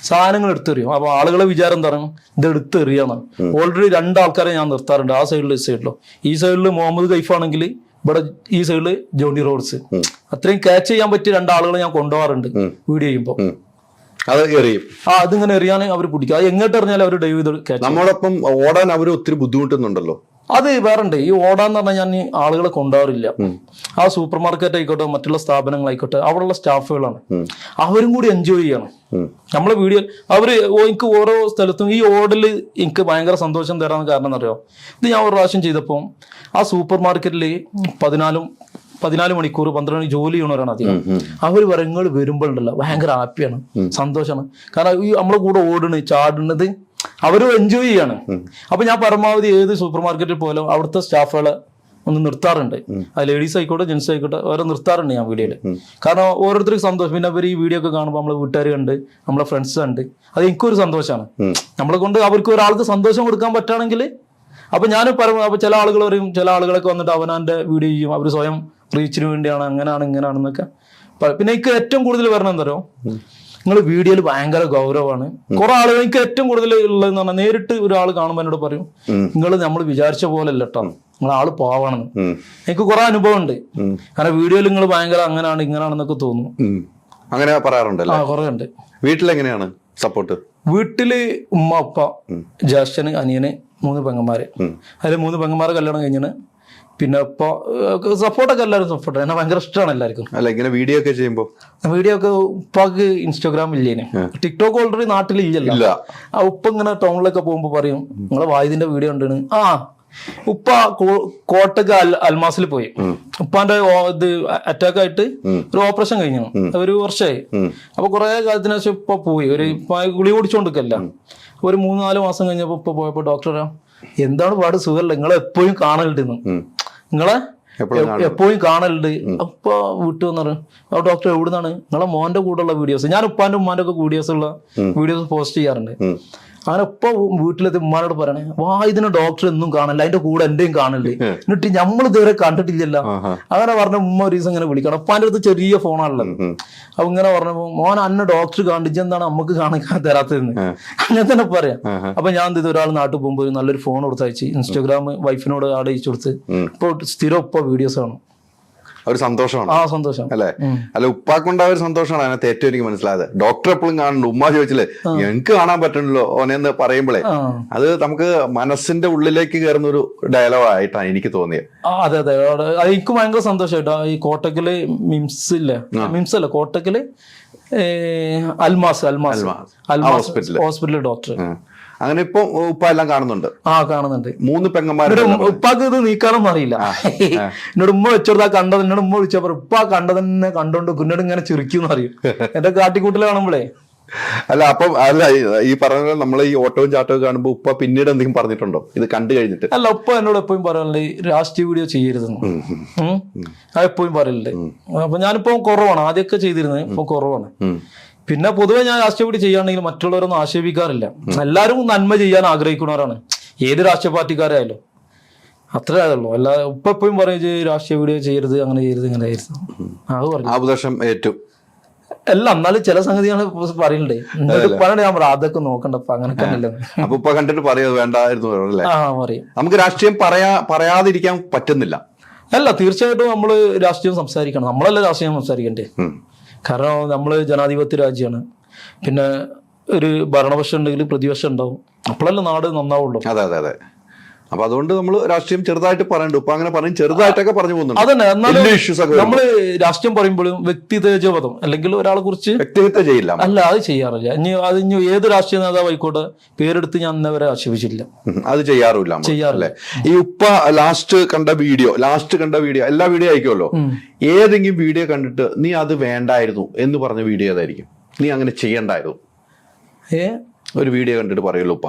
സാധനങ്ങൾ എടുത്തെറിയും. അപ്പൊ ആളുകളെ വിചാരം എന്താ പറയുക, ഇത് എടുത്തെറിയാന്ന്. ഓൾറെഡി 2 ആൾക്കാരെ ഞാൻ നിർത്താറുണ്ട്, ആ സൈഡിൽ ഈ സൈഡിലോ. ഈ സൈഡിൽ മുഹമ്മദ് കൈഫ് ആണെങ്കിൽ ഇവിടെ ഈ സൈഡില് ജോണി റോഡ്സ്. അത്രയും ക്യാച്ച് ചെയ്യാൻ പറ്റിയ 2 ആളുകളെ ഞാൻ കൊണ്ടുപോകാറുണ്ട് വീഡിയോ ചെയ്യുമ്പോൾ. അതിങ്ങനെ എറിയാൻ അവർ പിടിക്കും. അത് എങ്ങോട്ട് എറിഞ്ഞാലും അവർ ഡൈവ് ചെയ്ത് ക്യാച്ച്. നമ്മളൊപ്പം ഓടാൻ അവർ ഒത്തിരി ബുദ്ധിമുട്ടുന്നുണ്ടല്ലോ. അത് വേറെണ്ട്. ഈ ഓടാന്ന് പറഞ്ഞാൽ ഞാൻ ആളുകളെ കൊണ്ടുപോകാറില്ല. ആ സൂപ്പർ മാർക്കറ്റ് ആയിക്കോട്ടെ, മറ്റുള്ള സ്ഥാപനങ്ങളായിക്കോട്ടെ, അവിടെയുള്ള സ്റ്റാഫുകളാണ്, അവരും കൂടി എൻജോയ് ചെയ്യണം നമ്മളെ വീഡിയോ. എനിക്ക് ഓരോ സ്ഥലത്തും ഈ ഓടല് എനിക്ക് ഭയങ്കര സന്തോഷം തരാൻ കാരണം എന്നറിയോ, ഇത് ഞാൻ ഒരു പ്രാവശ്യം ചെയ്തപ്പോൾ ആ സൂപ്പർ മാർക്കറ്റിൽ 14 മണിക്കൂർ 12 മണി ജോലി ചെയ്യണവരാണ് അധികം. അവർ വരങ്ങൾ വരുമ്പോഴുണ്ടല്ലോ ഭയങ്കര ഹാപ്പിയാണ്, സന്തോഷമാണ്. കാരണം ഈ നമ്മളെ കൂടെ ഓടണ് ചാടുന്നത് അവരും എൻജോയ് ചെയ്യാണ്. അപ്പൊ ഞാൻ പരമാവധി ഏത് സൂപ്പർ മാർക്കറ്റിൽ പോലും അവിടുത്തെ സ്റ്റാഫുകളെ ഒന്ന് നിർത്താറുണ്ട്. അത് ലേഡീസ് ആയിക്കോട്ടെ ജെന്റ്സ് ആയിക്കോട്ടെ, അവരെ നിർത്താറുണ്ട് ഞാൻ വീഡിയോയിൽ. കാരണം ഓരോരുത്തർക്ക് സന്തോഷം. പിന്നെ അവർ ഈ വീഡിയോ ഒക്കെ കാണുമ്പോൾ നമ്മളെ വീട്ടുകാർ കണ്ട്, നമ്മളെ ഫ്രണ്ട്സ് കണ്ട്, അത് എനിക്കൊരു സന്തോഷമാണ്. നമ്മളെ കൊണ്ട് അവർക്ക് ഒരാൾക്ക് സന്തോഷം കൊടുക്കാൻ പറ്റുകയാണെങ്കിൽ. അപ്പൊ ഞാൻ അപ്പൊ ചില ആളുകൾ പറയും, ചില ആളുകളൊക്കെ വന്നിട്ട് അവനാന്റെ വീഡിയോ ചെയ്യും, അവർ സ്വയം റീച്ചിന് വേണ്ടിയാണ്, അങ്ങനെയാണ് ഇങ്ങനെയാണെന്നൊക്കെ. പിന്നെ എനിക്ക് ഏറ്റവും കൂടുതൽ വരണം എന്താ പറയുക, നിങ്ങൾ വീഡിയോയിൽ ഭയങ്കര ഗൗരവമാണ്. കുറെ ആളുകൾ എനിക്ക് ഏറ്റവും കൂടുതൽ ഉള്ളതെന്ന് പറഞ്ഞാൽ, നേരിട്ട് ഒരാൾ കാണുമ്പോൾ എന്നോട് പറയും, നിങ്ങൾ നമ്മൾ വിചാരിച്ച പോലെ അല്ല കേട്ടോ, നിങ്ങൾ ആള് പാവാണെന്ന്. എനിക്ക് കുറെ അനുഭവം ഉണ്ട്. കാരണം വീഡിയോയിൽ നിങ്ങൾ ഭയങ്കര അങ്ങനെയാണ് ഇങ്ങനെയാണെന്നൊക്കെ തോന്നും. അങ്ങനെ പറയാറുണ്ട്. കുറെ ഉണ്ട്. വീട്ടിലെങ്ങനെയാണ് സപ്പോർട്ട്? വീട്ടില് ഉമ്മ, അപ്പ, ജ്യേഷ്ഠന്, അനിയന്, 3 പെങ്ങന്മാര്. അതിൽ 3 പെങ്ങന്മാരെ കല്യാണം കഴിഞ്ഞാണ്. പിന്നെ ഇപ്പൊ സപ്പോർട്ടൊക്കെ എല്ലാവരും സപ്പോർട്ട്, എന്നെ ഭയങ്കര ഇഷ്ടമാണ് എല്ലാവർക്കും. അല്ല, ഇങ്ങനെ വീഡിയോ ഒക്കെ ചെയ്യുമ്പോൾ വീഡിയോ ഒക്കെ ഉപ്പാക്ക് ഇൻസ്റ്റാഗ്രാം ഇല്ലേന്, ടിക്ടോക്ക് ഓൾറെഡി നാട്ടിൽ ഇല്ലല്ലോ. ആ ഉപ്പ ഇങ്ങനെ ടൗണിലൊക്കെ പോകുമ്പോ പറയും, നിങ്ങളെ വായുദിന്റെ വീഡിയോ ഉണ്ടെന്ന്. ഉപ്പ കോട്ടക്ക് അൽമാസിൽ പോയി. ഉപ്പാന്റെ ഇത് അറ്റാക്ക് ആയിട്ട് ഒരു ഓപ്പറേഷൻ കഴിഞ്ഞു, 1 വർഷമായി. അപ്പൊ കുറെ കാലത്തിന് ശേഷം ഇപ്പൊ പോയി, ഗുളി കുടിച്ചോണ്ടിരിക്കല്ല. ഒരു 3-4 മാസം കഴിഞ്ഞപ്പോ ഇപ്പൊ പോയപ്പോ ഡോക്ടറെ, എന്താണ് പാട്, സുഖമല്ല, നിങ്ങളെ എപ്പോഴും കാണലുണ്ടെന്ന്, നിങ്ങളെ എപ്പോഴും കാണലുണ്ട്. അപ്പൊ വീട്ടിൽ വന്നു പറഞ്ഞു, ഡോക്ടർ എവിടുന്നാണ്, നിങ്ങളെ മോന്റെ കൂടെ ഉള്ള വീഡിയോസ്, ഞാൻ ഉപ്പാന്റെ ഉമ്മാന്റെ ഒക്കെ വീഡിയോസ് ഉള്ള വീഡിയോസ് പോസ്റ്റ് ചെയ്യാറുണ്ട്. അങ്ങനെ ഇപ്പൊ വീട്ടിലെത്തി ഉമ്മാനോട് പറയണേ, ഇതിന് ഡോക്ടർ എന്നും കാണില്ല, അതിന്റെ കൂടെ എന്റെയും കാണില്ലേ, എന്നിട്ട് നമ്മൾ ഇതുവരെ കണ്ടിട്ടില്ലല്ലോ. അങ്ങനെ പറഞ്ഞ ഉമ്മ ഒരു ദിവസം ഇങ്ങനെ വിളിക്കണം. ഉപ്പാന്റെ അടുത്ത് ചെറിയ ഫോണാണല്ലോ. അപ്പൊ ഇങ്ങനെ പറഞ്ഞപ്പോ, മോൻ അന്ന ഡോക്ടർ കാണിച്ച് എന്താണ് നമുക്ക് കാണിക്കാൻ തരാത്തതെന്ന് അങ്ങനെ തന്നെ പറയാം. അപ്പൊ ഞാൻ എന്ത് ചെയ്തു, ഒരാൾ നാട്ടിൽ പോകുമ്പോൾ നല്ലൊരു ഫോൺ കൊടുത്തയച്ച് ഇൻസ്റ്റാഗ്രാം വൈഫിനോട് ആടെ അയച്ചു കൊടുത്ത് ഇപ്പൊ സ്ഥിരം ഇപ്പൊ വീഡിയോസ് കാണും. ഒരു സന്തോഷമാണ്. സന്തോഷം അല്ലെ? അല്ല, ഉപ്പാക്കുണ്ടായ ഒരു സന്തോഷമാണ് അതിനകത്ത് ഏറ്റവും എനിക്ക് മനസ്സിലായത്. ഡോക്ടർ എപ്പോഴും കാണുന്നുണ്ട്, ഉമ്മ ചോദിച്ചില്ലേ എനിക്ക് കാണാൻ പറ്റണല്ലോ ഓനെന്ന് പറയുമ്പോഴേ, അത് നമുക്ക് മനസ്സിന്റെ ഉള്ളിലേക്ക് കയറുന്ന ഒരു ഡയലോഗ് ആയിട്ടാണ് എനിക്ക് തോന്നിയത്. അതെ അതെ, എനിക്ക് ഭയങ്കര സന്തോഷമായിട്ടോ. ഈ കോട്ടക്കല് മിംസ് ഇല്ലേ, മിംസ് അല്ല, കോട്ടക്കല് അൽമാസ് ഹോസ്പിറ്റലിലെ ഡോക്ടർ. അങ്ങനെ ഇപ്പൊ ഉപ്പ എല്ലാം കാണുന്നുണ്ട്. കാണുന്നുണ്ട്. 3 പെങ്ങന്മാർ. ഉപ്പാക്ക് ഇത് നീക്കാനൊന്നും അറിയില്ല. എന്നോട് ഉമ്മ വെച്ചോടാ കണ്ടത്, എന്നോട് ഉമ്മ വിളിച്ചപ്പോ ഉപ്പ കണ്ടതന്നെ കണ്ടോണ്ട് കുന്നോട് ഇങ്ങനെ ചിരിക്കും അറിയും എന്റെ കാട്ടിക്കൂട്ടിൽ കാണുമ്പോഴേ. അല്ല, അപ്പം അല്ല, ഈ പറഞ്ഞ നമ്മളെ ഈ ഓട്ടവും ചാട്ടവും കാണുമ്പോ ഉപ്പ പിന്നീട് എന്തെങ്കിലും പറഞ്ഞിട്ടുണ്ടോ ഇത് കണ്ടു കഴിഞ്ഞിട്ട്? അല്ല, ഉപ്പ എന്നോട് എപ്പോഴും പറയാനുണ്ട്, രാഷ്ട്രീയ വീഡിയോ ചെയ്യരുതെന്ന്. എപ്പോഴും പറയലുണ്ട്. അപ്പൊ ഞാനിപ്പോ കുറവാണ്, ആദ്യമൊക്കെ ചെയ്തിരുന്നത്, ഇപ്പൊ കുറവാണ്. പിന്നെ പൊതുവെ ഞാൻ രാഷ്ട്രീയ വീഡിയോ ചെയ്യുകയാണെങ്കിൽ മറ്റുള്ളവരൊന്നും ആക്ഷേപിക്കാറില്ല. എല്ലാവരും നന്മ ചെയ്യാൻ ആഗ്രഹിക്കുന്നവരാണ്, ഏത് രാഷ്ട്രീയ പാർട്ടിക്കാരായാലും. അത്രേ ആയുള്ളൂ. അല്ല, ഉപ്പ എപ്പോഴും പറയും രാഷ്ട്രീയ വീഡിയോ ചെയ്യരുത്, അങ്ങനെ ചെയ്യരുത്, ഇങ്ങനെ ചെയ്യരുത്. അത് പറഞ്ഞു അല്ല, എന്നാലും ചില സംഗതികൾ പറയണ്ടേ, പറഞ്ഞ ഞാൻ പറയാം അതൊക്കെ നോക്കണ്ടപ്പ അങ്ങനൊക്കെ കണ്ടിട്ട് പറയാ വേണ്ടായിരുന്നു. നമുക്ക് രാഷ്ട്രീയം പറയാതിരിക്കാൻ പറ്റുന്നില്ല. അല്ല, തീർച്ചയായിട്ടും നമ്മള് രാഷ്ട്രീയം സംസാരിക്കണം. നമ്മളല്ല രാഷ്ട്രീയം സംസാരിക്കണ്ടേ. കാരണം നമ്മള് ജനാധിപത്യ രാജ്യമാണ്. പിന്നെ ഒരു ഭരണപക്ഷം ഉണ്ടെങ്കിൽ പ്രതിപക്ഷം ഉണ്ടാവും. അപ്പോഴല്ലേ നാട് നന്നാവുള്ളൂ. അതെ അതെ അതെ. അപ്പൊ അതുകൊണ്ട് നമ്മൾ രാഷ്ട്രീയം ചെറുതായിട്ട് പറയണ്ടു. ഇപ്പൊ അങ്ങനെ പറയും, ചെറുതായിട്ടൊക്കെ പറഞ്ഞു പോകുന്നുണ്ട്. അതന്നെ, എന്നാലും ഇഷ്യൂസ് ഒക്കെ നമ്മള് രാഷ്ട്രീയം പറയുമ്പോഴും വ്യക്തിതേജവധം അല്ലെങ്കിൽ ഒരാളെ കുറിച്ച് വ്യക്തിഹത്യ ചെയ്യില്ല. അല്ല, അത് ചെയ്യാറില്ല. ഇനി ഏത് രാഷ്ട്രീയ നേതാവ് ആയിക്കോട്ടെ, പേരെടുത്ത് ഞാൻ ഇന്നവരെ ആക്ഷേപിച്ചില്ല. അത് ചെയ്യാറില്ല. ഈ ഉപ്പ ലാസ്റ്റ് കണ്ട വീഡിയോ എല്ലാ വീഡിയോ ആയിക്കുമല്ലോ, ഏതെങ്കിലും വീഡിയോ കണ്ടിട്ട് നീ അത് വേണ്ടായിരുന്നു എന്ന് പറഞ്ഞ വീഡിയോ ഏതായിരിക്കും? നീ അങ്ങനെ ചെയ്യണ്ടായിരുന്നു ഒരു വീഡിയോ കണ്ടിട്ട് പറയുള്ളൂ ഉപ്പ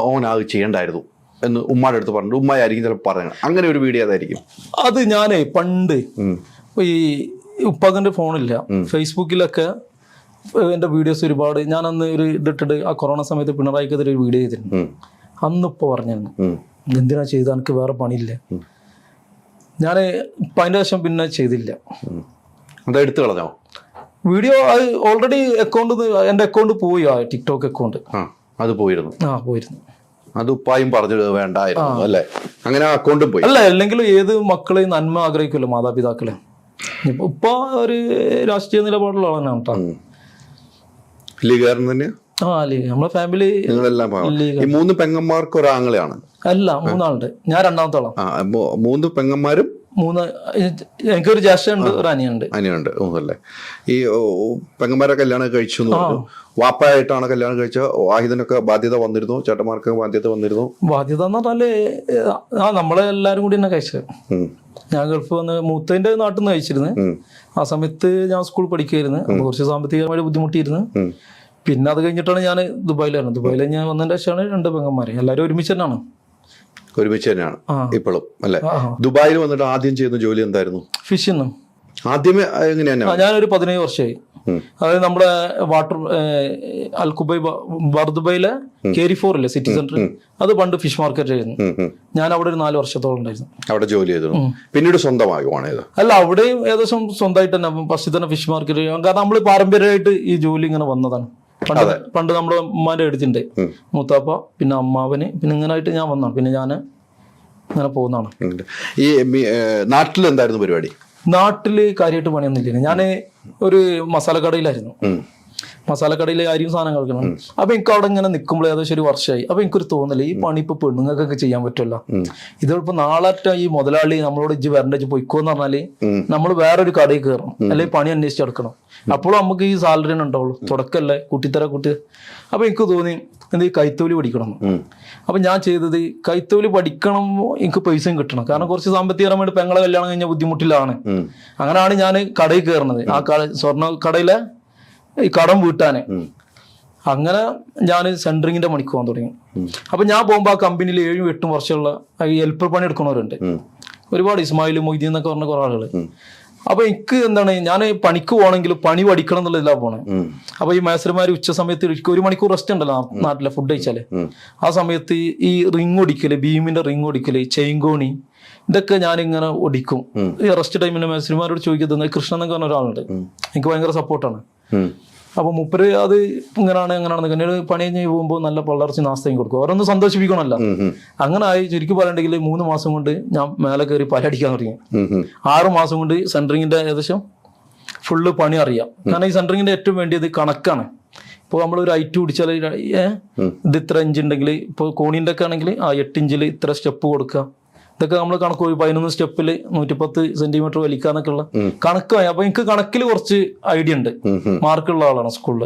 ഓൻ അത് ചെയ്യണ്ടായിരുന്നു എന്ന് ഉമ്മയുടെ അടുത്ത് പറഞ്ഞു, ഉമ്മയായിരിക്കും ചിലപ്പോൾ പറയുന്നത്. അങ്ങനെ ഒരു വീഡിയോ ഏതായിരിക്കും? അത് ഞാനേ പണ്ട് ഈ ഉപ്പാക്കൻ്റെ ഫോണില്ല, ഫേസ്ബുക്കിലൊക്കെ എൻ്റെ വീഡിയോസ് ഒരുപാട് ഞാൻ അന്ന് ഒരു ഇതിട്ടിട്ട് ആ കൊറോണ സമയത്ത് പിണറായിക്കെതിരെ ഒരു വീഡിയോ ചെയ്തിരുന്നു. അന്നിപ്പോൾ പറഞ്ഞിരുന്നു എന്തിനാ ചെയ്ത്, എനിക്ക് വേറെ പണിയില്ല. ഞാൻ ഇപ്പം അതിൻ്റെ ശേഷം പിന്നെ ചെയ്തില്ല. അത് എടുത്തു കളഞ്ഞോ വീഡിയോ? അത് ഓൾറെഡി എൻ്റെ അക്കൗണ്ട് പോയി, ആ ടിക്ടോക്ക് അക്കൗണ്ട് അത് പോയിരുന്നു. പോയിരുന്നു. അത് ഉപ്പായും പറഞ്ഞു വേണ്ടായിരുന്നു അല്ലേ? അങ്ങനെ അക്കൗണ്ടും പോയി. അല്ല, അല്ലെങ്കിലും ഏത് മക്കളെ നന്മ ആഗ്രഹിക്കുമല്ലോ മാതാപിതാക്കളെ. ഉപ്പ ഒരു രാഷ്ട്രീയ നിലപാടുള്ള ആളാണ് കേട്ടോ. ലീഗുകാരൻ തന്നെയാ? നമ്മളെ ഫാമിലി നിങ്ങളെല്ലാം. ഈ 3 പെങ്ങന്മാർക്ക് ഒരാങ്ങളെയാണ്? അല്ല, 3 ആളുണ്ട്. ഞാൻ രണ്ടാമത്തെ ആളാ. 3 പെങ്ങന്മാരും 3. എനിക്കൊരു ജ്യേഷ്ഠനുണ്ട്, ഒരു അനിയുണ്ട്. അല്ലേ? ഈ പെങ്ങന്മാരെ കല്യാണം കഴിച്ചു എന്ന് പറഞ്ഞു. വാപ്പായിട്ടാണ് കല്യാണം കഴിച്ച? വാഹിദിനൊക്കെ ബാധ്യത വന്നിരുന്നു? ചേട്ടന്മാർക്ക് ബാധ്യത വന്നിരുന്നു? ബാധ്യത എന്ന് പറഞ്ഞാല് നമ്മളെ എല്ലാരും കൂടി തന്നെ കഴിച്ചത്. ഞാൻ ഗൾഫ് വന്ന് മൂത്തതിന്റെ നാട്ടിൽ നിന്ന് കഴിച്ചിരുന്നു. ആ സമയത്ത് ഞാൻ സ്കൂളിൽ പഠിക്കുമായിരുന്നു. കുറച്ച് സാമ്പത്തികമായി ബുദ്ധിമുട്ടിയിരുന്നു. പിന്നെ അത് കഴിഞ്ഞിട്ടാണ് ഞാൻ ദുബായിലായിരുന്നു. ദുബായിൽ ഞാൻ വന്നതിന്റെ ശേഷമാണ് 2 പെങ്ങന്മാര്. എല്ലാവരും ഒരുമിച്ച് തന്നെയാണ്. ഇപ്പോഴും അല്ലെ? ദുബായിൽ വന്നിട്ട് ആദ്യം ചെയ്യുന്ന ജോലി എന്തായിരുന്നു? ഫിഷിന്ന്. ആദ്യമേ എങ്ങനെയാണ്? ഞാനൊരു 17 വർഷമായി. അതായത് നമ്മുടെ വാട്ടർ അൽകുബൈ ദുബൈയിലെ കേരി4 ഇല്ലേ, സിറ്റി സെന്റർ, അത് പണ്ട് ഫിഷ് മാർക്കറ്റ് ആയിരുന്നു. ഞാൻ അവിടെ ഒരു 4 വർഷത്തോളം ഉണ്ടായിരുന്നു. അവിടെ ജോലി ചെയ്തു. പിന്നീട് സ്വന്തമാകുവാണ്? അല്ല, അവിടെയും ഏകദേശം സ്വന്തമായിട്ട് തന്നെ ഫസ്റ്റ് തന്നെ ഫിഷ് മാർക്കറ്റ്. കാരണം നമ്മൾ പാരമ്പര്യമായിട്ട് ഈ ജോലി ഇങ്ങനെ വന്നതാണ്. പണ്ട് നമ്മുടെ ഉമ്മാന്റെ അടുത്തുണ്ട് മൂത്താപ്പ, പിന്നെ അമ്മാവന്, പിന്നെ ഇങ്ങനായിട്ട് ഞാൻ വന്നതാണ്. പിന്നെ ഞാൻ ഇങ്ങനെ പോകുന്നതാണ്. ഈ നാട്ടിൽ എന്തായിരുന്നു പരിപാടി? നാട്ടില് കാര്യമായിട്ട് പണിയൊന്നുമില്ല. ഞാൻ ഒരു മസാലക്കടയിലായിരുന്നു. മസാലക്കടയിലെ അരിയും സാധനം കളിക്കണം. അപ്പൊ എനിക്ക് അവിടെ ഇങ്ങനെ നിൽക്കുമ്പോൾ ഏകദേശം ഒരു വർഷമായി. അപ്പൊ എനിക്കൊരു തോന്നല്, ഈ പണി ഇപ്പൊ പെണ്ണുങ്ങൾക്കൊക്കെ ചെയ്യാൻ പറ്റുമല്ലോ. ഇതിപ്പോ നാളാറ്റ ഈ മുതലാളി നമ്മളോട് ഇജ്ജ് വരണ്ട പോയിക്കോന്ന് പറഞ്ഞാല് നമ്മൾ വേറൊരു കടയിൽ കയറണം, അല്ലെങ്കിൽ പണി അന്വേഷിച്ച് എടുക്കണം. അപ്പോഴും നമുക്ക് ഈ സാലറി ഉണ്ടാവുള്ളൂ. തുടക്കല്ലേ കൂട്ടി. അപ്പൊ എനിക്ക് തോന്നി എന്ത് കൈത്തോലി പഠിക്കണം. അപ്പൊ ഞാൻ ചെയ്തത് കൈത്തോലി പഠിക്കണം, എനിക്ക് പൈസയും കിട്ടണം. കാരണം കുറച്ച് സാമ്പത്തികപരമായിട്ട് പെങ്ങളെ കല്യാണം കഴിഞ്ഞ ബുദ്ധിമുട്ടിലാണ്. അങ്ങനെയാണ് ഞാൻ കടയിൽ കയറുന്നത്. ആ സ്വർണ്ണ കടയിലെ ഈ കടം വീട്ടാന്. അങ്ങനെ ഞാൻ സെൻട്രിങ്ങിന്റെ പണിക്ക് പോകാൻ തുടങ്ങി. അപ്പൊ ഞാൻ പോകുമ്പോ ആ കമ്പനിയിൽ 7-8 വർഷമുള്ള ഈ ഹെൽപ്പർ പണി എടുക്കുന്നവരുണ്ട് ഒരുപാട്. ഇസ്മായിൽ, മൊയ്തീൻ എന്നൊക്കെ പറഞ്ഞ കുറെ ആളുകൾ. അപ്പൊ എനിക്ക് എന്താണ്, ഞാൻ പണിക്ക് പോകണമെങ്കിൽ പണി പഠിക്കണം എന്നുള്ളതിലാ പോണേ. അപ്പൊ ഈ മേസർമാര് ഉച്ച സമയത്ത് 1 മണിക്കൂർ റെസ്റ്റ് ഉണ്ടല്ലോ നാട്ടിലെ ഫുഡ് കഴിച്ചാല്. ആ സമയത്ത് ഈ റിങ് ഒടിക്കല്, ബീമിന്റെ റിങ് ഒടിക്കല്, ചെയിൻകോണി, ഇതൊക്കെ ഞാനിങ്ങനെ ഒടിക്കും. ഈ റെസ്റ്റ് ടൈമിന് മേസർമാരോട് ചോദിക്കുന്നത് കൃഷ്ണൻ എന്നൊക്കെ പറഞ്ഞ ഒരാളുണ്ട്. എനിക്ക് ഭയങ്കര സപ്പോർട്ടാണ്. അപ്പൊ മുപ്പര് അത് അങ്ങനെയാണെന്ന് പണി കഴിഞ്ഞ് പോകുമ്പോൾ നല്ല പള്ളർച്ച് നാസ്തയും കൊടുക്കും. അവരൊന്ന് സന്തോഷിപ്പിക്കണമല്ലോ. അങ്ങനെ ആയി. ചുരുക്കി പറയണ്ടെങ്കിൽ 3 മാസം കൊണ്ട് ഞാൻ മേലെ കയറി പലടിക്കാൻ തുടങ്ങി. 6 മാസം കൊണ്ട് സെൻട്രിങ്ങിന്റെ ഏകദേശം ഫുള്ള് പണി അറിയാം. കാരണം ഈ സെൻട്രിങ്ങിന്റെ ഏറ്റവും വേണ്ടിയത് കണക്കാണ്. ഇപ്പോൾ നമ്മളൊരു ഐറ്റ് പിടിച്ചാൽ ഇത് ഇത്ര ഇഞ്ച് ഉണ്ടെങ്കിൽ, ഇപ്പോൾ കോണീൻ്റെ ഒക്കെ ആണെങ്കിൽ 8 ഇഞ്ചിൽ ഇത്ര സ്റ്റെപ്പ് കൊടുക്കുക. ഇതൊക്കെ നമ്മൾ കണക്ക് 11 സ്റ്റെപ്പിൽ 110 സെന്റിമീറ്റർ വലിക്കാന്നൊക്കെ ഉള്ള കണക്കായി. അപ്പൊ എനിക്ക് കണക്കിൽ കുറച്ച് ഐഡിയ ഉണ്ട്. മാർക്കുള്ള ആളാണ് സ്കൂളിൽ.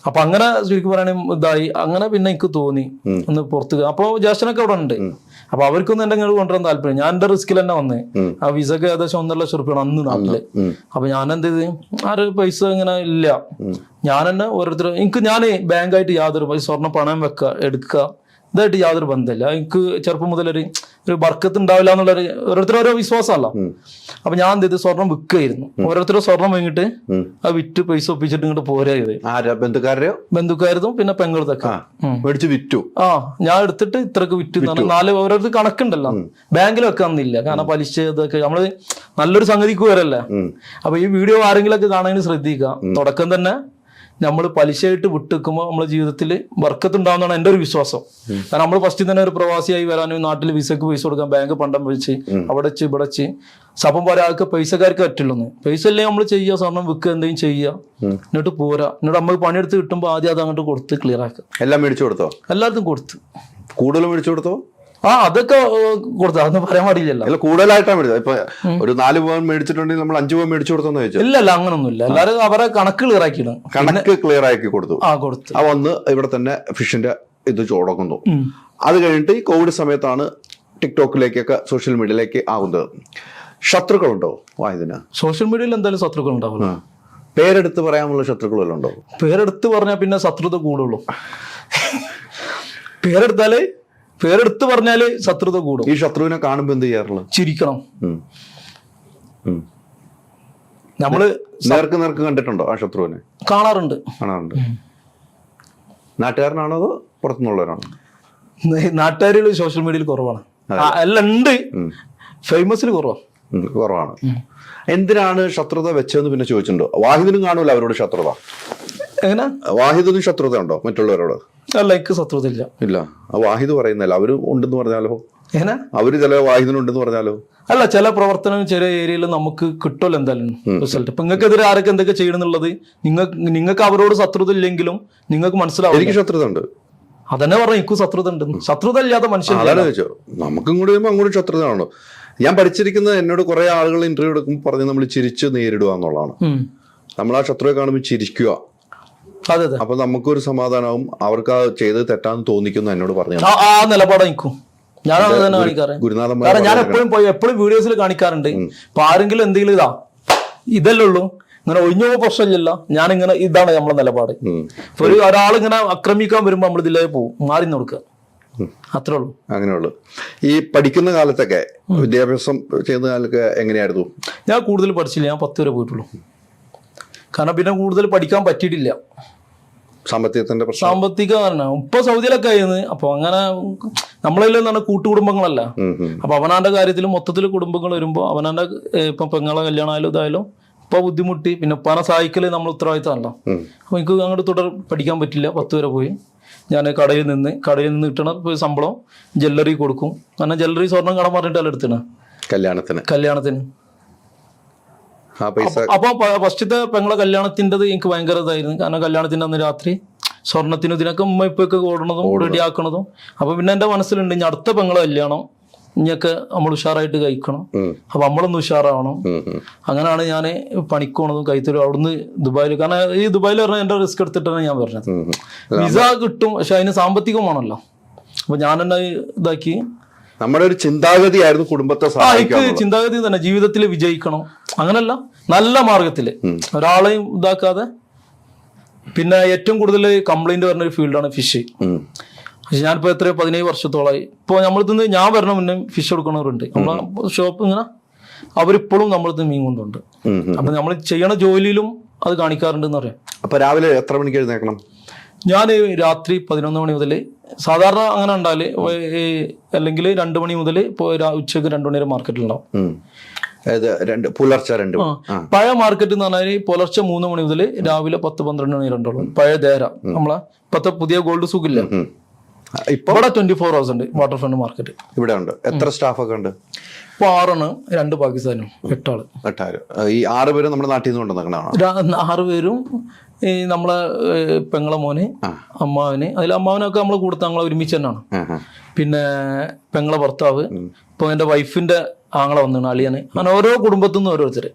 അപ്പൊ അങ്ങനെ ശരിക്കും പറയുകയാണെങ്കിൽ ഇതായി. അങ്ങനെ പിന്നെ എനിക്ക് തോന്നി ഒന്ന് പുറത്ത്. അപ്പൊ ജ്യേഷ്ഠനൊക്കെ അവിടെ ഉണ്ട്. അപ്പൊ അവർക്കൊന്നും എന്റെ ഇങ്ങോട്ട് കൊണ്ടുവരാൻ താല്പര്യം. ഞാൻ എന്റെ റിസ്കിൽ തന്നെ വന്നേ. ആ വിസക്ക് ഏകദേശം 1.5 ലക്ഷം റുപ്യാണ് അന്ന് നാട്ടില്. അപ്പൊ ഞാൻ എന്ത് ചെയ്ത്, പൈസ ഇങ്ങനെ ഇല്ല. ഞാൻ തന്നെ ഓരോരുത്തർ ഞാൻ ബാങ്കായിട്ട് യാതൊരു സ്വർണ്ണ പണം എടുക്കുക ഇതായിട്ട് യാതൊരു ബന്ധമില്ല. എനിക്ക് ചെറുപ്പം മുതൽ ഒരു ബർക്കത്ത് ഉണ്ടാവില്ല എന്നുള്ളൊരു ഓരോരുത്തരോരോ വിശ്വാസമല്ല. അപ്പൊ ഞാൻ എന്ത് ചെയ്ത്, സ്വർണം വിൽക്കുകയായിരുന്നു. ഓരോരുത്തരും സ്വർണം വാങ്ങിയിട്ട് അത് വിറ്റ് പൈസ ഒപ്പിച്ചിട്ട് ഇങ്ങോട്ട് പോരായത്. ബന്ധുക്കാരതും പിന്നെ പെങ്ങളതൊക്കെ വിറ്റു. ഞാൻ എടുത്തിട്ട് ഇത്രക്ക് വിറ്റ് 4 ഓരോരുത്തർ കണക്കുണ്ടല്ലോ. ബാങ്കിൽ വെക്കാന്നില്ല, കാരണം പലിശ ഇതൊക്കെ നമ്മള് നല്ലൊരു സംഗതിക്ക് വരല്ലേ. അപ്പൊ ഈ വീഡിയോ ആരെങ്കിലൊക്കെ കാണാൻ ശ്രദ്ധിക്കുക. തുടക്കം തന്നെ നമ്മൾ പലിശയായിട്ട് വിട്ടുവെക്കുമ്പോൾ നമ്മുടെ ജീവിതത്തിൽ ബർക്കത്ത് ഉണ്ടാവുന്നതാണ് എൻ്റെ ഒരു വിശ്വാസം. കാരണം നമ്മൾ ഫസ്റ്റ് തന്നെ ഒരു പ്രവാസിയായി വരാനും നാട്ടിൽ വിസക്ക് പൈസ കൊടുക്കാൻ ബാങ്ക് പണ്ടം വിളിച്ച് അവിടെ വെച്ച് ഇവിടെ വെച്ച് സപ്പം പോലെ ആൾക്ക് പൈസക്കാർക്ക് പറ്റുള്ളൂ. പൈസ അല്ലേ നമ്മൾ ചെയ്യുക, സ്വർണം വിൽക്കുക, എന്തെങ്കിലും ചെയ്യുക, എന്നിട്ട് പോരാ. എന്നിട്ട് നമ്മൾ പണിയെടുത്ത് കിട്ടുമ്പോൾ ആദ്യം അത് അങ്ങോട്ട് കൊടുത്ത് ക്ലിയർ ആക്കുക. എല്ലാം മേടിച്ചു കൊടുത്തോ? എല്ലാവർക്കും കൊടുത്ത് കൂടുതൽ മേടിച്ചു കൊടുത്തോ? അതൊക്കെ കൊടുത്തു, അതൊന്നും പറയാൻ പാടില്ലല്ലോ. അല്ല, കൂടുതലായിട്ടാണ് മേടിച്ചത്. ഇപ്പൊ ഒരു 4 പവൻ മേടിച്ചിട്ടുണ്ടെങ്കിൽ നമ്മൾ 5 പവൻ മേടിച്ചു കൊടുത്തോന്ന് ചോദിച്ചു. ഇല്ല അങ്ങനൊന്നുമില്ല. എല്ലാവരും അവരെ കണക്ക് ക്ലിയർ ആക്കിയിടും. കണക്ക് ക്ലിയർ ആക്കി കൊടുത്തു. കൊടുത്തു. വന്ന് ഇവിടെ തന്നെ ഫിഷിന്റെ ഇത് തുടങ്ങുന്നു. അത് കഴിഞ്ഞിട്ട് ഈ കോവിഡ് സമയത്താണ് ടിക്ടോക്കിലേക്കൊക്കെ സോഷ്യൽ മീഡിയയിലേക്ക് ആകുന്നത്. ശത്രുക്കളുണ്ടോ വാഹിദിന്? സോഷ്യൽ മീഡിയയിൽ എന്തായാലും ശത്രുക്കൾ ഉണ്ടാവുള്ളൂ. പേരെടുത്ത് പറയാനുള്ള ശത്രുക്കൾ വല്ലതും ഉണ്ടോ? പേരെടുത്ത് പറഞ്ഞാൽ പിന്നെ ശത്രുത കൂടുള്ളൂ. പേരെടുത്ത് പറഞ്ഞാല് ശത്രുത കൂടും. ഈ ശത്രുവിനെ കാണുമ്പോ എന്ത് ചെയ്യാറുള്ളൂ? ചിരിക്കണം. നമ്മള് നേർക്ക് കണ്ടിട്ടുണ്ടോ ആ ശത്രുവിനെ? കാണാറുണ്ട്. നാട്ടുകാരനാണോ അതോ പുറത്തുനിന്നുള്ളവരാണോ? നാട്ടുകാരിൽ സോഷ്യൽ മീഡിയയിൽ കുറവാണ്. എല്ലാം ഉണ്ട്, ഫേമസിൽ കുറവാണ്. എന്തിനാണ് ശത്രുത വെച്ചതെന്ന് പിന്നെ ചോദിച്ചിട്ടുണ്ടോ? വാഹിദിനും കാണൂല അവരോട് ശത്രുത? എങ്ങനെ? വാഹിദിനും ശത്രുത ഉണ്ടോ മറ്റുള്ളവരോട്? അല്ല, എനിക്ക് ശത്രുത ഇല്ല. വാഹിദ് പറയുന്നല്ല, അവര് ഉണ്ടെന്ന് പറഞ്ഞാലോ? എങ്ങനെ? അവര് ചില വാഹിദിനുണ്ടെന്ന് പറഞ്ഞാലോ? അല്ല, ചില പ്രവർത്തനം ചില ഏരിയയിൽ നമുക്ക് കിട്ടുമല്ലോ എന്തായാലും റിസൾട്ട്. ഇപ്പൊ നിങ്ങൾക്കെതിരെ ആരൊക്കെ എന്തൊക്കെ ചെയ്യണമെന്നുള്ളത് നിങ്ങൾക്ക് അവരോട് ശത്രുത ഇല്ലെങ്കിലും നിങ്ങൾക്ക് മനസ്സിലാവും. എനിക്ക് ശത്രുത ഉണ്ട്. അതന്നെ പറഞ്ഞു, എനിക്കും ശത്രുത ഉണ്ട്. ശത്രുത ഇല്ലാത്ത മനുഷ്യൻ നമുക്കും കൂടി അങ്ങോട്ടും ശത്രുത ആണോ? ഞാൻ പഠിച്ചിരിക്കുന്നത്, എന്നോട് കുറെ ആളുകൾ ഇന്റർവ്യൂ എടുക്കുമ്പോൾ പറഞ്ഞ് നമ്മൾ ചിരിച്ച് നേരിടുക എന്നുള്ളതാണ്. നമ്മൾ ആ ശത്രുവെ കാണുമ്പോൾ ചിരിക്കുക. അപ്പൊ നമുക്കൊരു സമാധാനവും അവർക്ക് ആ ചെയ്ത് തെറ്റാന്ന് തോന്നിക്കുന്നു എന്നോട് പറഞ്ഞു. ആ നിലപാട് നിൽക്കും. ഞാനത് തന്നെ കാണിക്കാറ്. കാരണം ഞാൻ എപ്പോഴും വീഡിയോസിൽ കാണിക്കാറുണ്ട്. ഇപ്പൊ ആരെങ്കിലും എന്തെങ്കിലും ഇതല്ലേ ഉള്ളൂ, ഇങ്ങനെ ഒഴിഞ്ഞോ പ്രശ്നമില്ലല്ലോ. ഞാനിങ്ങനെ ഇതാണ് നമ്മളെ നിലപാട്. ഇപ്പൊ ഒരാളിങ്ങനെ ആക്രമിക്കാൻ വരുമ്പോ നമ്മൾ ഇതിലേ പോകും, മാറി കൊടുക്കുക, അത്രേ ഉള്ളൂ. അങ്ങനെയുള്ളു. ഈ പഠിക്കുന്ന കാലത്തൊക്കെ വിദ്യാഭ്യാസം ചെയ്യുന്ന കാലത്തൊക്കെ എങ്ങനെയായിരുന്നു? ഞാൻ കൂടുതൽ പഠിച്ചില്ല, ഞാൻ 10 വരെ പോയിട്ടുള്ളൂ. കാരണം പിന്നെ കൂടുതൽ പഠിക്കാൻ പറ്റിയിട്ടില്ല. സാമ്പത്തിക കാരണം ഇപ്പൊ സൗദിയിലൊക്കെ ആയിരുന്നു. അപ്പൊ അങ്ങനെ നമ്മളെല്ലാം കൂട്ടുകുടുംബങ്ങളല്ല. അപ്പൊ അവനാന്റെ കാര്യത്തിൽ മൊത്തത്തിൽ കുടുംബങ്ങൾ വരുമ്പോ അവനാന്റെ ഇപ്പൊ പെങ്ങളെ കല്യാണം ആയാലും ഇതായാലും ഇപ്പൊ ബുദ്ധിമുട്ടി. പിന്നെ ഉപ്പാനെ സഹായിക്കല് നമ്മൾ ഉത്തരവാദിത്തമല്ല. അപ്പൊ എനിക്ക് അങ്ങോട്ട് തുടർ പഠിക്കാൻ പറ്റില്ല. 10 വരെ പോയി. ഞാൻ കടയിൽ നിന്ന് കിട്ടണ ശമ്പളം ജ്വല്ലറി കൊടുക്കും. കാരണം ജ്വല്ലറി സ്വർണം കടം പറഞ്ഞിട്ടല്ല എടുത്തണ കല്യാണത്തിന്. അപ്പൊ ഫസ്റ്റത്തെ പെങ്ങളെ കല്യാണത്തിൻ്റെത് എനിക്ക് ഭയങ്കര ഇതായിരുന്നു. കാരണം കല്യാണത്തിന്റെ അന്ന് രാത്രി സ്വർണത്തിനും ഇതിനൊക്കെ ഉമ്മ ഇപ്പൊക്കെ ഓടണതും റെഡി ആക്കണതും. അപ്പൊ പിന്നെ എന്റെ മനസ്സിലുണ്ട്, ഇനി അടുത്ത പെങ്ങളെ കല്യാണം ഇനിയൊക്കെ നമ്മൾ ഉഷാറായിട്ട് കഴിക്കണം. അപ്പൊ നമ്മളൊന്ന് ഉഷാറാവണം. അങ്ങനെയാണ് ഞാൻ പണിക്കോണതും കൈത്തരും അവിടുന്ന് ദുബായിൽ. കാരണം ഈ ദുബായിൽ പറഞ്ഞാൽ എന്റെ റിസ്ക് എടുത്തിട്ടാണ് ഞാൻ പറഞ്ഞത്. വിസ കിട്ടും, പക്ഷെ അതിന് സാമ്പത്തികമാണല്ലോ. അപ്പൊ ഞാൻ തന്നെ ഇതാക്കി. നമ്മുടെ ഒരു ചിന്താഗതിയായിരുന്നു കുടുംബത്തെ ചിന്താഗതി തന്നെ, ജീവിതത്തിൽ വിജയിക്കണം. അങ്ങനല്ല, നല്ല മാർഗത്തില് ഒരാളെയും ഇതാക്കാതെ. പിന്നെ ഏറ്റവും കൂടുതൽ കംപ്ലൈന്റ് പറഞ്ഞ ഒരു ഫീൽഡാണ് ഫിഷ്. പക്ഷെ ഞാനിപ്പോ 17 വർഷത്തോളമായി. ഇപ്പൊ നമ്മളിന്ന് ഞാൻ വരണ മുന്നേ ഫിഷ് എടുക്കണവരുണ്ട്. നമ്മളെ ഷോപ്പ് ഇങ്ങനെ അവരിപ്പോഴും നമ്മളിന്ന് മീൻ കൊണ്ടുണ്ട്. അപ്പൊ നമ്മൾ ചെയ്യണ ജോലിയിലും അത് കാണിക്കാറുണ്ടെന്ന് പറയാം. അപ്പൊ രാവിലെ എത്ര മണിക്ക് എഴുന്നേക്കണം? ഞാൻ രാത്രി 11 മണി മുതൽ സാധാരണ അങ്ങനെ ഉണ്ടാല്, അല്ലെങ്കിൽ 2 മണി മുതൽ ഇപ്പോൾ ഉച്ചക്ക് 2 മണി വരെ മാർക്കറ്റിലുണ്ടാവും. പുലർച്ചെ 2. പഴയ മാർക്കറ്റ് എന്ന് പറഞ്ഞാൽ പുലർച്ചെ 3 മണി മുതൽ രാവിലെ 10-12 മണി വരെ ഉണ്ടാവും. പഴയ ദേര നമ്മളെ ഇപ്പത്തെ പുതിയ ഗോൾഡ് സൂക്കില്ല, ഇവിടെ 24 hours ഉണ്ട് വാട്ടർ ഫ്രണ്ട് മാർക്കറ്റ്. ഇവിടെ ഉണ്ട്. എത്ര സ്റ്റാഫ് ഒക്കെ ഉണ്ട്? ഇപ്പൊ 6 2 പാകിസ്ഥാനും 8 ആള്. ഈ 6 പേരും നമ്മുടെ നാട്ടിൽ നിന്ന് കൊണ്ടുവന്നേക്കണാണോ? 6 പേരും ഈ നമ്മളെ പെങ്ങളെ മോന്, അമ്മാവന്. അതിൽ അമ്മാവനൊക്കെ നമ്മളെ കൂടെ ഞങ്ങളെ ഒരുമിച്ച് തന്നെയാണ്. പിന്നെ പെങ്ങളെ ഭർത്താവ്, ഇപ്പൊ എന്റെ വൈഫിന്റെ ആങ്ങളെ വന്നാണ്, അളിയന്. അങ്ങനെ ഓരോ കുടുംബത്തിൽ നിന്ന് ഓരോരുത്തര്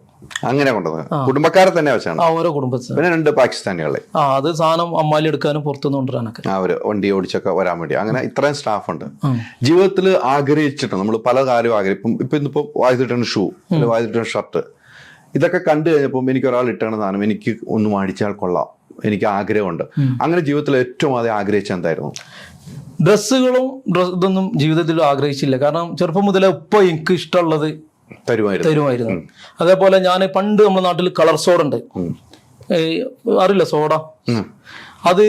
അങ്ങനെ കൊണ്ടുവന്നത് കുടുംബക്കാരെ തന്നെ വെച്ചാണ്. ഓരോ കുടുംബത്തിൽ. പിന്നെ 2 പാകിസ്ഥാനികളെ അത് സാധനം അമ്മാലി എടുക്കാനും പുറത്തുനിന്ന് കൊണ്ടുവരാനൊക്കെ അവര് വണ്ടി ഓടിച്ചൊക്കെ വരാൻ വേണ്ടി. അങ്ങനെ ഇത്രയും സ്റ്റാഫ് ഉണ്ട്. ജീവിതത്തിൽ ആഗ്രഹിച്ചിട്ട് നമ്മൾ പല കാര്യം ആഗ്രഹിക്കും. ഇന്നിപ്പോ വായിച്ചിട്ടാണ് ഷൂ, വായിച്ചിട്ടാണ് ഷർട്ട്, ഇതൊക്കെ കണ്ടു കഴിഞ്ഞപ്പോൾ എനിക്ക് ഒരാൾ ഇട്ടാണ് സാധനം എനിക്ക് ഒന്ന് മേടിച്ചാൽ കൊള്ളാം, എനിക്ക് ആഗ്രഹമുണ്ട്. അങ്ങനെ ജീവിതത്തിൽ ഏറ്റവും ആദ്യം ആഗ്രഹിച്ച എന്തായിരുന്നു? ഡ്രസ്സുകളും ഇതൊന്നും ജീവിതത്തിൽ ആഗ്രഹിച്ചില്ല. കാരണം ചെറുപ്പം മുതലേ ഇപ്പൊ എനിക്ക് ഇഷ്ടമുള്ളത് തരുമായിരുന്നു. അതേപോലെ ഞാൻ പണ്ട് നമ്മുടെ നാട്ടിൽ കളർ സോഡ ഉണ്ട്, അറിയില്ല സോഡ? അത്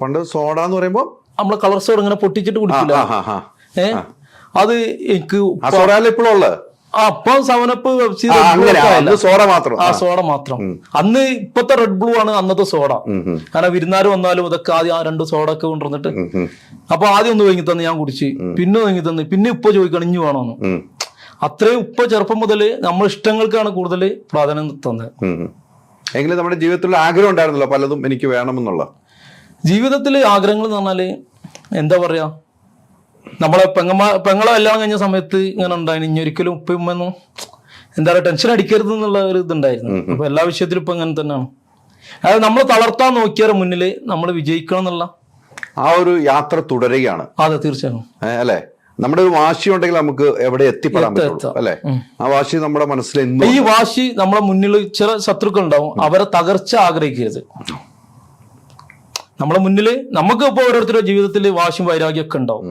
പണ്ട് സോഡ എന്ന് പറയുമ്പോ നമ്മളെ കളർ സോഡ ഇങ്ങനെ പൊട്ടിച്ചിട്ട് കുടിക്കില്ല. അത് എനിക്ക് ഇപ്പോഴും ഉള്ളത് അപ്പം സെവനപ്പ് സോഡ മാത്രം. സോഡ മാത്രം. അന്ന് ഇപ്പത്തെ റെഡ് ബ്ലൂ ആണ് അന്നത്തെ സോഡ. കാരണം വിരുന്നാര് വന്നാലും ഇതൊക്കെ ആദ്യം 2 സോഡ ഒക്കെ കൊണ്ടുവന്നിട്ട് അപ്പൊ ആദ്യം ഒന്ന് വാങ്ങി തന്നെ ഞാൻ കുടിച്ച്, പിന്നെ വാങ്ങി തന്നെ, പിന്നെ ഉപ്പ ചോദിക്കണം ഇഞ്ഞു വേണോന്ന്. അത്രയും ഉപ്പ ചെറുപ്പം മുതല് നമ്മൾ ഇഷ്ടങ്ങൾക്കാണ് കൂടുതൽ പ്രാധാന്യം തന്നത്. എങ്കിലും നമ്മുടെ ജീവിതത്തിൽ ആഗ്രഹം ഉണ്ടായിരുന്നല്ലോ പലതും എനിക്ക് വേണമെന്നുള്ള. ജീവിതത്തില് ആഗ്രഹങ്ങൾ എന്ന് പറഞ്ഞാല് എന്താ പറയാ, നമ്മളെ പെങ്ങളെ കല്യാണം കഴിഞ്ഞ സമയത്ത് ഇങ്ങനെ ഉണ്ടായിരുന്നു, ഇനി ഒരിക്കലും ഉപ്പയൊന്നും എന്താ പറയുക ടെൻഷൻ അടിക്കരുത് എന്നുള്ള ഒരു ഇതുണ്ടായിരുന്നു. അപ്പൊ എല്ലാ വിഷയത്തിലും ഇപ്പൊ ഇങ്ങനെ തന്നെയാണ്. അതായത് നമ്മൾ തളർത്താൻ നോക്കിയാൽ മുന്നിൽ നമ്മൾ വിജയിക്കണം എന്നുള്ള ആ ഒരു യാത്ര തുടരുകയാണ്. അതെ, തീർച്ചയായും. അല്ലെ, നമ്മുടെ ഒരു വാശി ഉണ്ടെങ്കിൽ നമുക്ക് എവിടെ എത്തിപ്പെടാൻ പറ്റും അല്ലെ. ആ വാശി നമ്മുടെ മനസ്സിൽ ഈ വാശി നമ്മുടെ മുന്നിൽ ചില ശത്രുക്കൾ ഉണ്ടാവും, അവരെ തകർച്ച ആഗ്രഹിക്കരുത്. നമ്മുടെ മുന്നിൽ നമുക്ക് ഇപ്പോൾ ഓരോരുത്തരുടെ ജീവിതത്തിൽ വാശിയും വൈരാഗ്യമൊക്കെ ഉണ്ടാവും,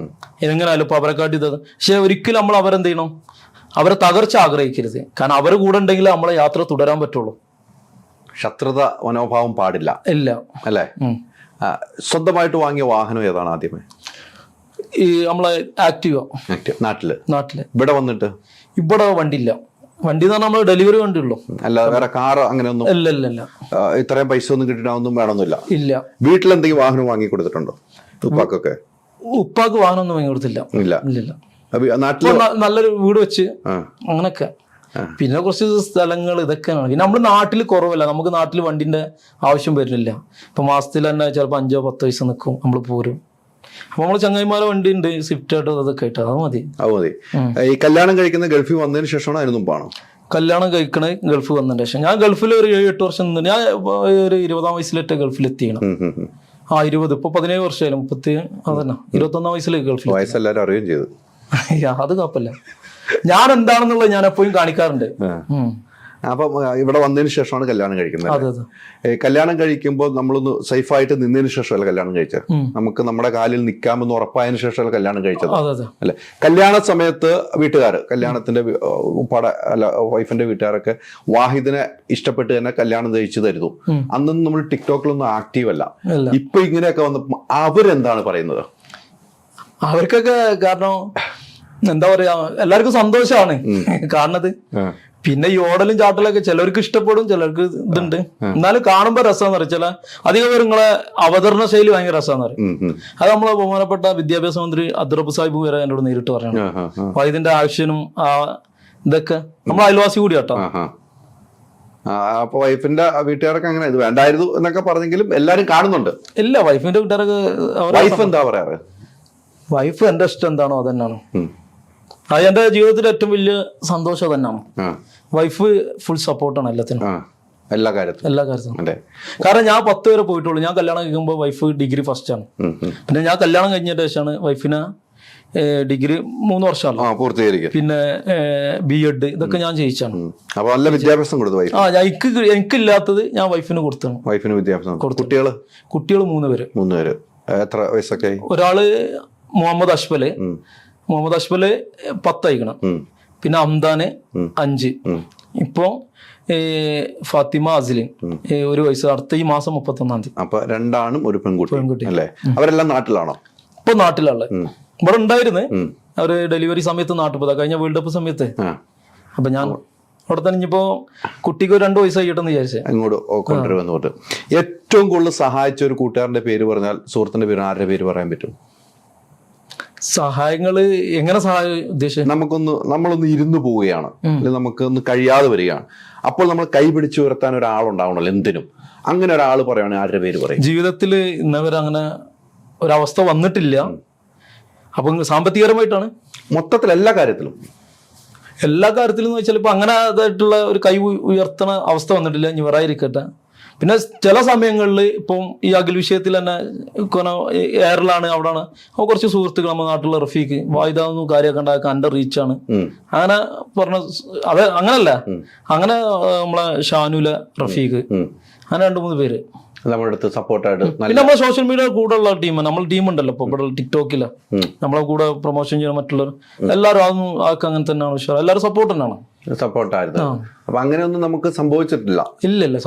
എങ്ങനെയാലും ഇപ്പൊ അവരെ കാട്ടി. പക്ഷെ ഒരിക്കലും നമ്മൾ അവരെന്ത് ചെയ്യണം, അവരെ തകർച്ച ആഗ്രഹിക്കരുത്. കാരണം അവർ കൂടെ ഉണ്ടെങ്കിൽ നമ്മളെ യാത്ര തുടരാൻ പറ്റുള്ളൂ. ശത്രുത മനോഭാവം പാടില്ല. ഇല്ല. അല്ലേ. സ്വന്തമായിട്ട് വാങ്ങിയ വാഹനം ഏതാണ് ആദ്യമേ? ഈ നമ്മളെ ആക്റ്റീവ. നാട്ടില് ഇവിടെ വന്നിട്ട് ഇവിടെ വണ്ടിയില്ല. വണ്ടി എന്ന് പറഞ്ഞാൽ നമ്മൾ ഡെലിവറി വണ്ടി ഉള്ളൂ, അല്ലാതെ വേറെ കാർ അങ്ങനെ ഒന്നും ഇല്ല. ഇത്രയും പൈസ ഒന്നും കിട്ടണമെന്നും വേണമെന്നില്ല. ഇല്ല. വീട്ടിൽ എന്തെങ്കിലും വാഹനം വാങ്ങി കൊടുത്തിട്ടുണ്ടോ ഉപ്പാക്കൊക്കെ? ഉപ്പാക്ക് വാഹനം ഒന്നും വാങ്ങി കൊടുത്തില്ല. ഇല്ല. നാട്ടിൽ നല്ലൊരു വീട് വെച്ച് അങ്ങനൊക്കെ. പിന്നെ കുറച്ച് സ്ഥലങ്ങൾ ഇതൊക്കെയാണ്. പിന്നെ നമ്മൾ നാട്ടിൽ കുറവല്ല, നമുക്ക് നാട്ടിൽ വണ്ടിന്റെ ആവശ്യം വരുന്നില്ല. ഇപ്പൊ മാസത്തിൽ തന്നെ ചിലപ്പോൾ 5-10 പൈസ നിൽക്കും, നമ്മൾ പോരും. അപ്പൊ നമ്മള് ചങ്ങായിമാരെ വണ്ടി ഉണ്ട്, സ്വിഫ്റ്റ് ആയിട്ട് അതൊക്കെ ആയിട്ട്, അത് മതി. ഈ കല്യാണം കഴിക്കുന്ന ഗൾഫിൽ വന്നതിന് ശേഷമാണ് അതിന് മുമ്പാണോ കല്യാണം കഴിക്കണേ? ഗൾഫ് വന്നതിന് ശേഷം. ഞാൻ ഗൾഫിൽ ഒരു 7-8 വർഷം നിന്ന്, ഞാൻ ഒരു 20-ാം വയസ്സിലേറ്റ് ഗൾഫിൽ എത്തിയാണ്. 20, ഇപ്പൊ 17 വർഷമായാലും 30, അതന്നെ 21-ാം വയസ്സിൽ ഗൾഫിൽ. വയസ്സെല്ലാരും അറിയുകയും ചെയ്തു. അത് കുഴപ്പമില്ല. ഞാൻ എന്താണെന്നുള്ളത് ഞാൻ എപ്പോഴും കാണിക്കാറുണ്ട്. അപ്പം ഇവിടെ വന്നതിന് ശേഷമാണ് കല്യാണം കഴിക്കുന്നത്. കല്യാണം കഴിക്കുമ്പോൾ നമ്മളൊന്ന് സേഫായിട്ട് നിന്നതിന് ശേഷമല്ല കല്യാണം കഴിച്ചത്, നമുക്ക് നമ്മുടെ കാലിൽ നിൽക്കാമെന്ന് ഉറപ്പായതിനു ശേഷമല്ല കല്യാണം കഴിച്ചത് അല്ലെ. കല്യാണ സമയത്ത് കല്യാണത്തിന്റെ വൈഫിന്റെ വീട്ടുകാരൊക്കെ വാഹിദിനെ ഇഷ്ടപ്പെട്ട് തന്നെ കല്യാണം കഴിച്ചു തരുന്നു. അന്നൊന്നും നമ്മൾ ടിക്ടോക്കിലൊന്നും ആക്റ്റീവ് അല്ല. ഇപ്പൊ ഇങ്ങനെയൊക്കെ വന്നപ്പോ അവരെന്താണ് പറയുന്നത്? അവർക്കൊക്കെ കാരണം എന്താ പറയാ, എല്ലാവർക്കും സന്തോഷമാണ് കാണുന്നത്. പിന്നെ ഈ ഓടലും ചാട്ടലൊക്കെ ചിലർക്ക് ഇഷ്ടപ്പെടും, ചിലർക്ക് ഇതുണ്ട്. എന്നാലും കാണുമ്പോ രസമാന്ന് പറയും. ചില അധികം പേര് നിങ്ങളെ അവതരണ ശൈലി ഭയങ്കര രസമാന്ന് പറയും. അത് നമ്മളെ ബഹുമാനപ്പെട്ട വിദ്യാഭ്യാസ മന്ത്രി അബ്ദുറബ്ബ് സാഹിബ് വരെ എന്നോട് നേരിട്ട് പറയണം. അപ്പൊ ഇതിന്റെ ആവശ്യനും ഇതൊക്കെ നമ്മൾ അയൽവാസി കൂടി കേട്ടോ. അപ്പൊ വൈഫിന്റെ വീട്ടുകാരൊക്കെ അങ്ങനെ ഇത് വേണ്ടായിരുന്നു എന്നൊക്കെ പറഞ്ഞെങ്കിലും എല്ലാരും കാണുന്നുണ്ട്. ഇല്ല, വൈഫിന്റെ വീട്ടുകാരൊക്കെ വൈഫ് എന്താ പറയാറ്? വൈഫ് എന്റെ ഇഷ്ടം എന്താണോ അതന്നെയാണ്. അത് എന്റെ ജീവിതത്തിലെ ഏറ്റവും വലിയ സന്തോഷം തന്നെയാണ്. വൈഫ് ഫുൾ സപ്പോർട്ടാണ് എല്ലാത്തിനും, എല്ലാ കാര്യത്തിലും. കാരണം ഞാൻ 10 വരെ പോയിട്ടുള്ളൂ. ഞാൻ കല്യാണം കഴിക്കുമ്പോൾ വൈഫ് ഡിഗ്രി ഫസ്റ്റ് ആണ്. പിന്നെ ഞാൻ കല്യാണം കഴിഞ്ഞതിന് ശേഷമാണ് വൈഫിന് ഡിഗ്രി 3 വർഷമല്ലോ പൂർത്തീകരിക്കും. പിന്നെ B.Ed ഇതൊക്കെ ഞാൻ ചെയ്യിച്ചാണ്. നല്ല വിദ്യാഭ്യാസം കൊടുത്തു. എനിക്കില്ലാത്തത് ഞാൻ വൈഫിന് കൊടുത്താണ്. വൈഫിന് വിദ്യാഭ്യാസം. കുട്ടികൾ 3 പേര്. എത്ര വയസ്സൊക്കെ? ഒരാള് മുഹമ്മദ് അഷ്ബല് 10 ആയിക്കണം. പിന്നെ അംദാന് 5. ഇപ്പൊ ഫാത്തിമ അസ്ലിൻ 1 വയസ്സ്. അടുത്ത ഈ മാസം 31-ാം തീയതി. അപ്പൊ 2 ആണും 1 പെൺകുട്ടി അല്ലേ? അവരെല്ലാം നാട്ടിലാണോ? ഇപ്പൊ നാട്ടിലുള്ള ഇവിടെ ഉണ്ടായിരുന്നു. അവര് ഡെലിവറി സമയത്ത് നാട്ടിൽ പോയതാ, കഴിഞ്ഞ വേൾഡ് കപ്പ് സമയത്ത്. അപ്പൊ ഞാൻ അവിടെ തന്നെ ഇനിയിപ്പോ കുട്ടിക്ക് 2 വയസ്സ് കഴിയട്ടെന്ന് വിചാരിച്ചേ അങ്ങോട്ട് കൊണ്ടുവരുമെന്ന് പറഞ്ഞു. ഏറ്റവും കൂടുതൽ സഹായിച്ച ഒരു കൂട്ടുകാരന്റെ പേര് പറഞ്ഞാൽ, സുഹൃത്തിന്റെ പേര്, ആരുടെ പേര് പറയാൻ പറ്റും? സഹായങ്ങള് എങ്ങനെ സഹായം ഉദ്ദേശിച്ചത്? നമ്മളൊന്ന് ഇരുന്ന് പോവുകയാണ്, അല്ലെങ്കിൽ നമുക്ക് ഒന്ന് കഴിയാതെ വരികയാണ്. അപ്പോൾ നമ്മൾ കൈ പിടിച്ചു ഉയർത്താൻ ഒരാളുണ്ടാവണല്ലോ എന്തിനും. അങ്ങനെ ഒരാൾ പറയുകയാണെങ്കിൽ ആരുടെ പേര് പറയും? ജീവിതത്തിൽ ഇന്നവരെ അങ്ങനെ ഒരവസ്ഥ വന്നിട്ടില്ല. അപ്പൊ സാമ്പത്തികപരമായിട്ടാണ് മൊത്തത്തിൽ എല്ലാ കാര്യത്തിലും എന്ന് വെച്ചാൽ ഇപ്പൊ അങ്ങനെ അതായിട്ടുള്ള ഒരു കൈ ഉയർത്തണ അവസ്ഥ വന്നിട്ടില്ല. ഇനി വരാതിരിക്കട്ടെ. പിന്നെ ചില സമയങ്ങളിൽ ഇപ്പം ഈ അഖിൽ വിഷയത്തിൽ തന്നെ എയറിലാണ്, അവിടെയാണ്. അപ്പോൾ കുറച്ച് സുഹൃത്തുക്കൾ നമ്മുടെ നാട്ടിലുള്ള റഫീഖ് വായുതാന്നും കാര്യമൊക്കെ ഉണ്ടാക്കാൻ എൻ്റെ റീച്ചാണ്. അങ്ങനെ പറഞ്ഞ അത് അങ്ങനല്ല, അങ്ങനെ നമ്മളെ ഷാനുല റഫീഖ്, അങ്ങനെ 2-3 പേര് നമ്മുടെ അടുത്ത് സപ്പോർട്ടായിട്ട്. പിന്നെ നമ്മളെ സോഷ്യൽ മീഡിയ കൂടെ ഉള്ള നമ്മൾ ടീമുണ്ടല്ലോ ഇപ്പൊ ഇവിടെ ടിക്ടോക്കില് നമ്മളെ കൂടെ പ്രൊമോഷൻ ചെയ്യണം മറ്റുള്ളവർ എല്ലാവരും അതൊന്നും ആൾക്ക് അങ്ങനെ തന്നെയാണ്. എല്ലാവരും സപ്പോർട്ട് തന്നെയാണ്. സപ്പോർട്ടായിരുന്നു. അപ്പൊ അങ്ങനെയൊന്നും നമുക്ക് സംഭവിച്ചിട്ടില്ല. ഇല്ല,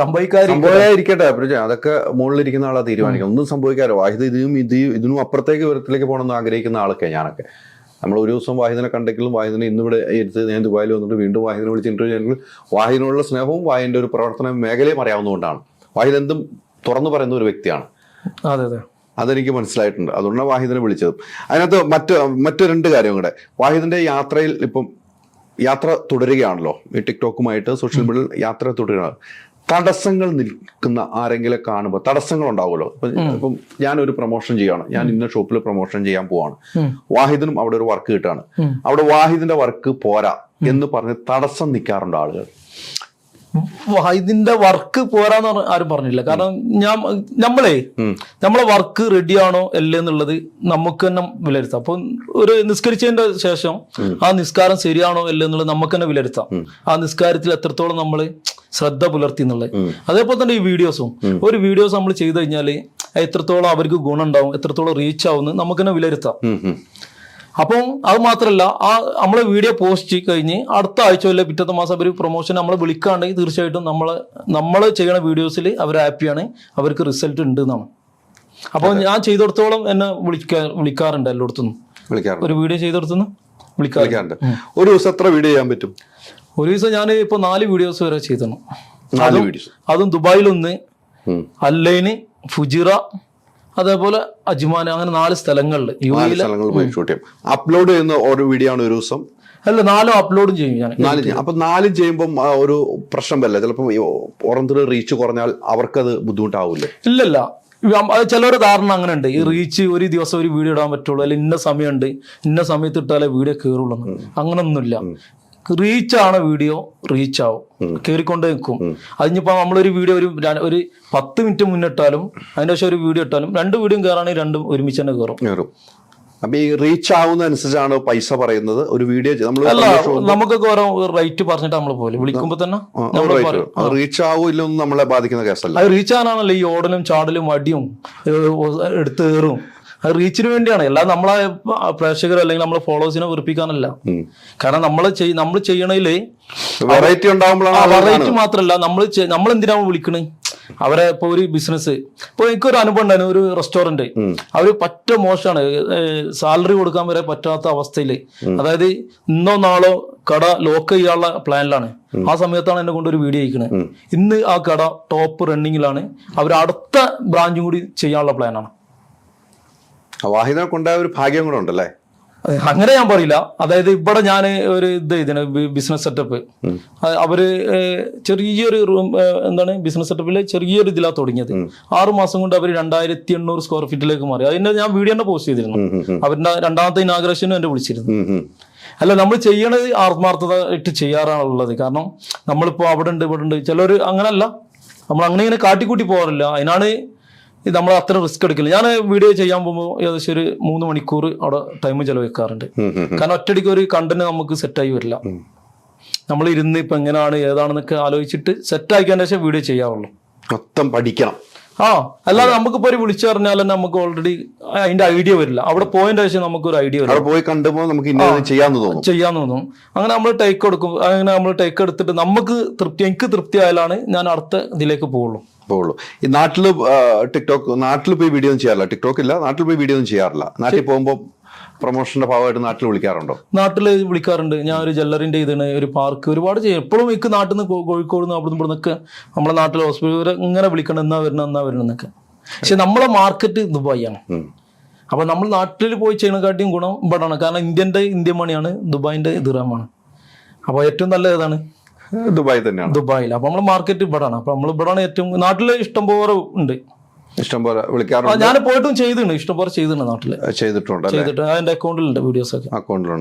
സംഭവിക്കാതിരിക്കട്ടെ. അതൊക്കെ മുകളിലിരിക്കുന്ന ആളെ തീരുമാനിക്കാം. ഒന്നും സംഭവിക്കാറോ. വാഹിദ് ഇതിനും അപ്പുറത്തേക്ക് ഉയരത്തിലേക്ക് പോകണമെന്ന് ആഗ്രഹിക്കുന്ന ആളൊക്കെ ഞാനൊക്കെ. നമ്മൾ ഒരു ദിവസം വാഹിദിനെ കണ്ടെങ്കിലും വാഹിദിനെ ഇന്നിവിടെ എടുത്ത് ഞാൻ ദുബായിൽ വന്നിട്ട് വീണ്ടും വാഹിദിനെ വിളിച്ച് ഇന്റർവ്യൂ ചെയ്തെങ്കിൽ വാഹിദിനോടുള്ള സ്നേഹവും വാഹിദിന്റെ ഒരു പ്രവർത്തന മേഖലയും അറിയാവുന്നതുകൊണ്ടാണ്. വാഹിദ് എന്തും തുറന്നു പറയുന്ന ഒരു വ്യക്തിയാണ്. അതെനിക്ക് മനസ്സിലായിട്ടുണ്ട്. അതുകൊണ്ടാണ് വാഹിദിനെ വിളിച്ചത്. അതിനകത്ത് മറ്റു 2 കാര്യം കൂടെ. വാഹിദിന്റെ യാത്രയിൽ ഇപ്പം യാത്ര തുടരുകയാണല്ലോ, ഈ ടിക്ടോക്കുമായിട്ട് സോഷ്യൽ മീഡിയയിൽ യാത്ര തുടരുകയാണ്. തടസ്സങ്ങൾ നിൽക്കുന്ന ആരെങ്കിലും കാണുമ്പോൾ തടസ്സങ്ങൾ ഉണ്ടാവുമല്ലോ. ഇപ്പം ഞാനൊരു പ്രൊമോഷൻ ചെയ്യാണ്, ഞാൻ ഇന്ന ഷോപ്പിൽ പ്രൊമോഷൻ ചെയ്യാൻ പോവാണ്, വാഹിദിനും അവിടെ ഒരു വർക്ക് കിട്ടാണ്, അവിടെ വാഹിദിന്റെ വർക്ക് പോരാ എന്ന് പറഞ്ഞ് തടസ്സം നിൽക്കാറുണ്ട് ആളുകൾ. ഇതിന്റെ വർക്ക് പോരാന്ന് ആരും പറഞ്ഞില്ല. കാരണം നമ്മളെ വർക്ക് റെഡിയാണോ അല്ലേ എന്നുള്ളത് നമുക്ക് തന്നെ വിലയിരുത്താം. അപ്പൊ ഒരു നിസ്കരിച്ചതിന്റെ ശേഷം ആ നിസ്കാരം ശരിയാണോ അല്ലേ എന്നുള്ളത് നമുക്ക് തന്നെ വിലയിരുത്താം. ആ നിസ്കാരത്തിൽ എത്രത്തോളം നമ്മൾ ശ്രദ്ധ പുലർത്തി എന്നുള്ളത്. അതേപോലെ തന്നെ ഈ ഒരു വീഡിയോസ് നമ്മൾ ചെയ്തു കഴിഞ്ഞാല് എത്രത്തോളം അവർക്ക് ഗുണം ഉണ്ടാവും, എത്രത്തോളം റീച്ച് ആവും നമുക്ക് തന്നെ വിലയിരുത്താം. അപ്പം അത് മാത്രമല്ല, നമ്മളെ വീഡിയോ പോസ്റ്റ് കഴിഞ്ഞ് അടുത്ത ആഴ്ച അല്ലെ പിറ്റത്തെ മാസം അവർ പ്രൊമോഷൻ നമ്മളെ വിളിക്കാണ്ടെങ്കിൽ തീർച്ചയായിട്ടും നമ്മൾ ചെയ്യണ വീഡിയോസിൽ അവർ ഹാപ്പിയാണ്, അവർക്ക് റിസൾട്ട് ഉണ്ട് എന്നാണ്. അപ്പോൾ ഞാൻ ചെയ്തിടത്തോളം എന്നെ വിളിക്കാറുണ്ട് എല്ലായിടത്തുനിന്നും. ഒരു വീഡിയോ ചെയ്തിടത്തുനിന്ന് വിളിക്കാറുണ്ട്. ഒരു ദിവസം എത്ര വീഡിയോ ചെയ്യാൻ പറ്റും? ഒരു ദിവസം ഞാൻ ഇപ്പൊ 4 വീഡിയോസ് വരെ ചെയ്തിരുന്നു. അതും ദുബായിലൊന്ന്, അല്ലൈന്, ഫുജിറ, അതേപോലെ അജ്മാൻ, അങ്ങനെ 4 സ്ഥലങ്ങളിൽ അപ്ലോഡ് ചെയ്യുന്ന ഒരു വീഡിയോ ആണ് ഒരു ദിവസം. അല്ല, 4 അപ്ലോഡും ചെയ്യും ഞാൻ. 4 അപ്പൊ 4 ചെയ്യുമ്പോൾ ഒരു പ്രശ്നം വരില്ല? ചിലപ്പോൾ ഓരോരുത്തർ റീച്ച് കുറഞ്ഞാൽ അവർക്കത് ബുദ്ധിമുട്ടാവില്ലേ? ഇല്ലല്ല, ചിലവരുടെ ധാരണ അങ്ങനെ ഉണ്ട്. ഈ റീച്ച് ഒരു ദിവസം ഒരു വീഡിയോ ഇടാൻ പറ്റുള്ളൂ, അല്ലെങ്കിൽ ഇന്ന സമയമുണ്ട്, ഇന്ന സമയത്ത് ഇട്ടാലേ വീഡിയോ കയറുള്ളൂ. അങ്ങനൊന്നുമില്ല. റീച്ചാണ് വീഡിയോ, റീച്ച് ആവും, കയറിക്കൊണ്ട് നിൽക്കും. അതിനിപ്പോ നമ്മളൊരു വീഡിയോ ഒരു 10 മിനിറ്റ് മുന്നിട്ടാലും അതിന്റെ ശേഷം ഒരു വീഡിയോ ഇട്ടാലും 2 വീഡിയോ കയറാണെങ്കിൽ 2 ഒരുമിച്ച് തന്നെ കയറും. അപ്പൊ ഈ റീച്ച് ആവുന്ന അനുസരിച്ചാണ് പൈസ പറയുന്നത്. ഒരു വീഡിയോ നമുക്കൊക്കെ ഓരോ റേറ്റ് പറഞ്ഞിട്ട് നമ്മൾ പോലെ വിളിക്കുമ്പോ തന്നെ റീച്ച് ആവില്ലൊന്നും നമ്മളെ ബാധിക്കുന്ന കേസല്ല. അത് റീച്ച് ആകാനാണല്ലോ ഈ ഓടലും ചാടലും അടിയും എടുത്തേറും. അത് റീച്ചിന് വേണ്ടിയാണ്. അല്ലാതെ നമ്മളെ പ്രേക്ഷകർ അല്ലെങ്കിൽ നമ്മളെ ഫോളോവേഴ്സിനെ വെറുപ്പിക്കാനല്ല. കാരണം നമ്മൾ ചെയ്യണതില് വെറൈറ്റി ഉണ്ടാകുമ്പോഴാണ്. വെറൈറ്റി മാത്രമല്ല, നമ്മൾ എന്തിനാണ് വിളിക്കണേ അവരെ. ഇപ്പൊ ഒരു ബിസിനസ്, ഇപ്പൊ എനിക്കൊരു അനുഭവം ഉണ്ടായിരുന്നു. ഒരു റെസ്റ്റോറന്റ്, അവര് പറ്റ മോശമാണ്, സാലറി കൊടുക്കാൻ വരെ പറ്റാത്ത അവസ്ഥയില്. അതായത് ഇന്നോ നാളോ കട ലോക്ക് ചെയ്യാനുള്ള പ്ലാനിലാണ്. ആ സമയത്താണ് എന്നെ കൊണ്ട് ഒരു വീഡിയോ അയക്കണത്. ഇന്ന് ആ കട ടോപ്പ് റണ്ണിങ്ങിലാണ്. അവർ അടുത്ത ബ്രാഞ്ചും കൂടി ചെയ്യാനുള്ള പ്ലാനാണ്. വാഹിദിനെ കൊണ്ടായ ഒരു ഭാഗ്യം കൂടെ ഉണ്ടല്ലേ? അങ്ങനെ ഞാൻ പറയില്ല. അതായത് ഇവിടെ ഞാൻ ഒരു ഇതിന് ബിസിനസ് സെറ്റപ്പ്, അവര് ചെറിയൊരു റൂം ബിസിനസ് സെറ്റപ്പില് ചെറിയൊരു ഇതിലാണ് തുടങ്ങിയത്. 6 മാസം കൊണ്ട് അവർ 2800 സ്ക്വയർ ഫീറ്റിലേക്ക് മാറി. അതിന്റെ ഞാൻ വീഡിയോ തന്നെ പോസ്റ്റ് ചെയ്തിരുന്നു. അവരുടെ 2ാമത്തെ ഇനാഗ്രേഷനും എന്നെ വിളിച്ചിരുന്നു. അല്ല, നമ്മൾ ചെയ്യണത് ആത്മാർത്ഥത ഇട്ട് ചെയ്യാറാണുള്ളത്. കാരണം നമ്മളിപ്പോ അവിടെ ഉണ്ട് ഇവിടെ ഉണ്ട്, ചിലർ അങ്ങനല്ല, നമ്മൾ അങ്ങനെ ഇങ്ങനെ കാട്ടിക്കൂട്ടി പോകാറില്ല. അതിനാണ് നമ്മൾ അത്ര റിസ്ക് എടുക്കില്ല. ഞാൻ വീഡിയോ ചെയ്യാൻ പോകുമ്പോൾ ഏകദേശം ഒരു 3 മണിക്കൂർ അവിടെ ടൈം ചെലവഴിക്കാറുണ്ട്. കാരണം ഒറ്റയടിക്ക് ഒരു കണ്ടന്റ് നമുക്ക് സെറ്റായി വരില്ല. നമ്മൾ ഇരുന്ന് ഇപ്പൊ എങ്ങനെയാണ് ഏതാണെന്നൊക്കെ ആലോചിച്ചിട്ട് സെറ്റ് ആക്കിയതിന് ശേഷം വീഡിയോ ചെയ്യാറുള്ളൂ. മൊത്തം പഠിക്കണം. അല്ലാതെ നമുക്കിപ്പോ ഒരു വിളിച്ചു പറഞ്ഞാൽ തന്നെ നമുക്ക് ഓൾറെഡി അതിന്റെ ഐഡിയ വരില്ല. അവിടെ പോയതിന്റെ ശേഷം നമുക്കൊരു ഐഡിയ വരില്ല. പോയി കണ്ടുമ്പോൾ നമുക്ക് ചെയ്യാൻ തോന്നും. അങ്ങനെ നമ്മൾ ടേക്ക് എടുക്കും. അങ്ങനെ നമ്മൾ ടേക്ക് എടുത്തിട്ട് എനിക്ക് തൃപ്തി ആയാലാണ് ഞാൻ അടുത്ത ഇതിലേക്ക് പോവുള്ളൂ. ഈ നാട്ടില് നാട്ടിൽ പോയി വീഡിയോ ഒന്നും ചെയ്യാറില്ല. ടിക്ടോക്ക് ഇല്ല, നാട്ടിൽ പോയി വീഡിയോ ഒന്നും ചെയ്യാറില്ല. നാട്ടിൽ പോകുമ്പോൾ പ്രൊമോഷന്റെ ഭാഗമായിട്ട് നാട്ടിൽ വിളിക്കാറുണ്ടോ? നാട്ടില് വിളിക്കാറുണ്ട്. ഞാൻ ഒരു ജ്വല്ലറിന്റെ ഇതിന് ഒരു പാർക്ക് ഒരുപാട് ചെയ്യും. എപ്പോഴും എനിക്ക് നാട്ടിൽ നിന്ന് കോഴിക്കോട് നിന്ന് അവിടെ നിന്നൊക്കെ നമ്മളെ നാട്ടിലെ ഹോസ്പിറ്റൽ ഇങ്ങനെ വിളിക്കണം, എന്നാ വരണം എന്നൊക്കെ. പക്ഷെ നമ്മളെ മാർക്കറ്റ് ദുബായിയാണ്. അപ്പൊ നമ്മൾ നാട്ടിൽ പോയി ചെയ്യണക്കാട്ടിയും ഗുണം ഇവിടെയാണ്. കാരണം ഇന്ത്യൻ മണിയാണ്, ദുബായിന്റെ ദിർഹമാണ്. അപ്പൊ ഏറ്റവും നല്ല ഏതാണ്? ദുബായ് തന്നെയാണ്. ദുബായിൽ. അപ്പൊ നമ്മളെ മാർക്കറ്റ് ഇവിടെയാണ്. അപ്പൊ നമ്മൾ ഇവിടെയാണ് ഏറ്റവും. നാട്ടില് ഇഷ്ടംപോലെ ഉണ്ട്, ഇഷ്ടംപോലെ വിളിക്കാറുണ്ട്. ഞാൻ പോയിട്ടും ചെയ്തിട്ടുണ്ട്, ഇഷ്ടംപോലെ ചെയ്തിട്ടുണ്ട് നാട്ടില്. ചെയ്തിട്ടുണ്ട്. അതിന്റെ അക്കൗണ്ടിലുണ്ട് വീഡിയോസ് ഒക്കെ. അക്കൗണ്ടിലുണ്ട്.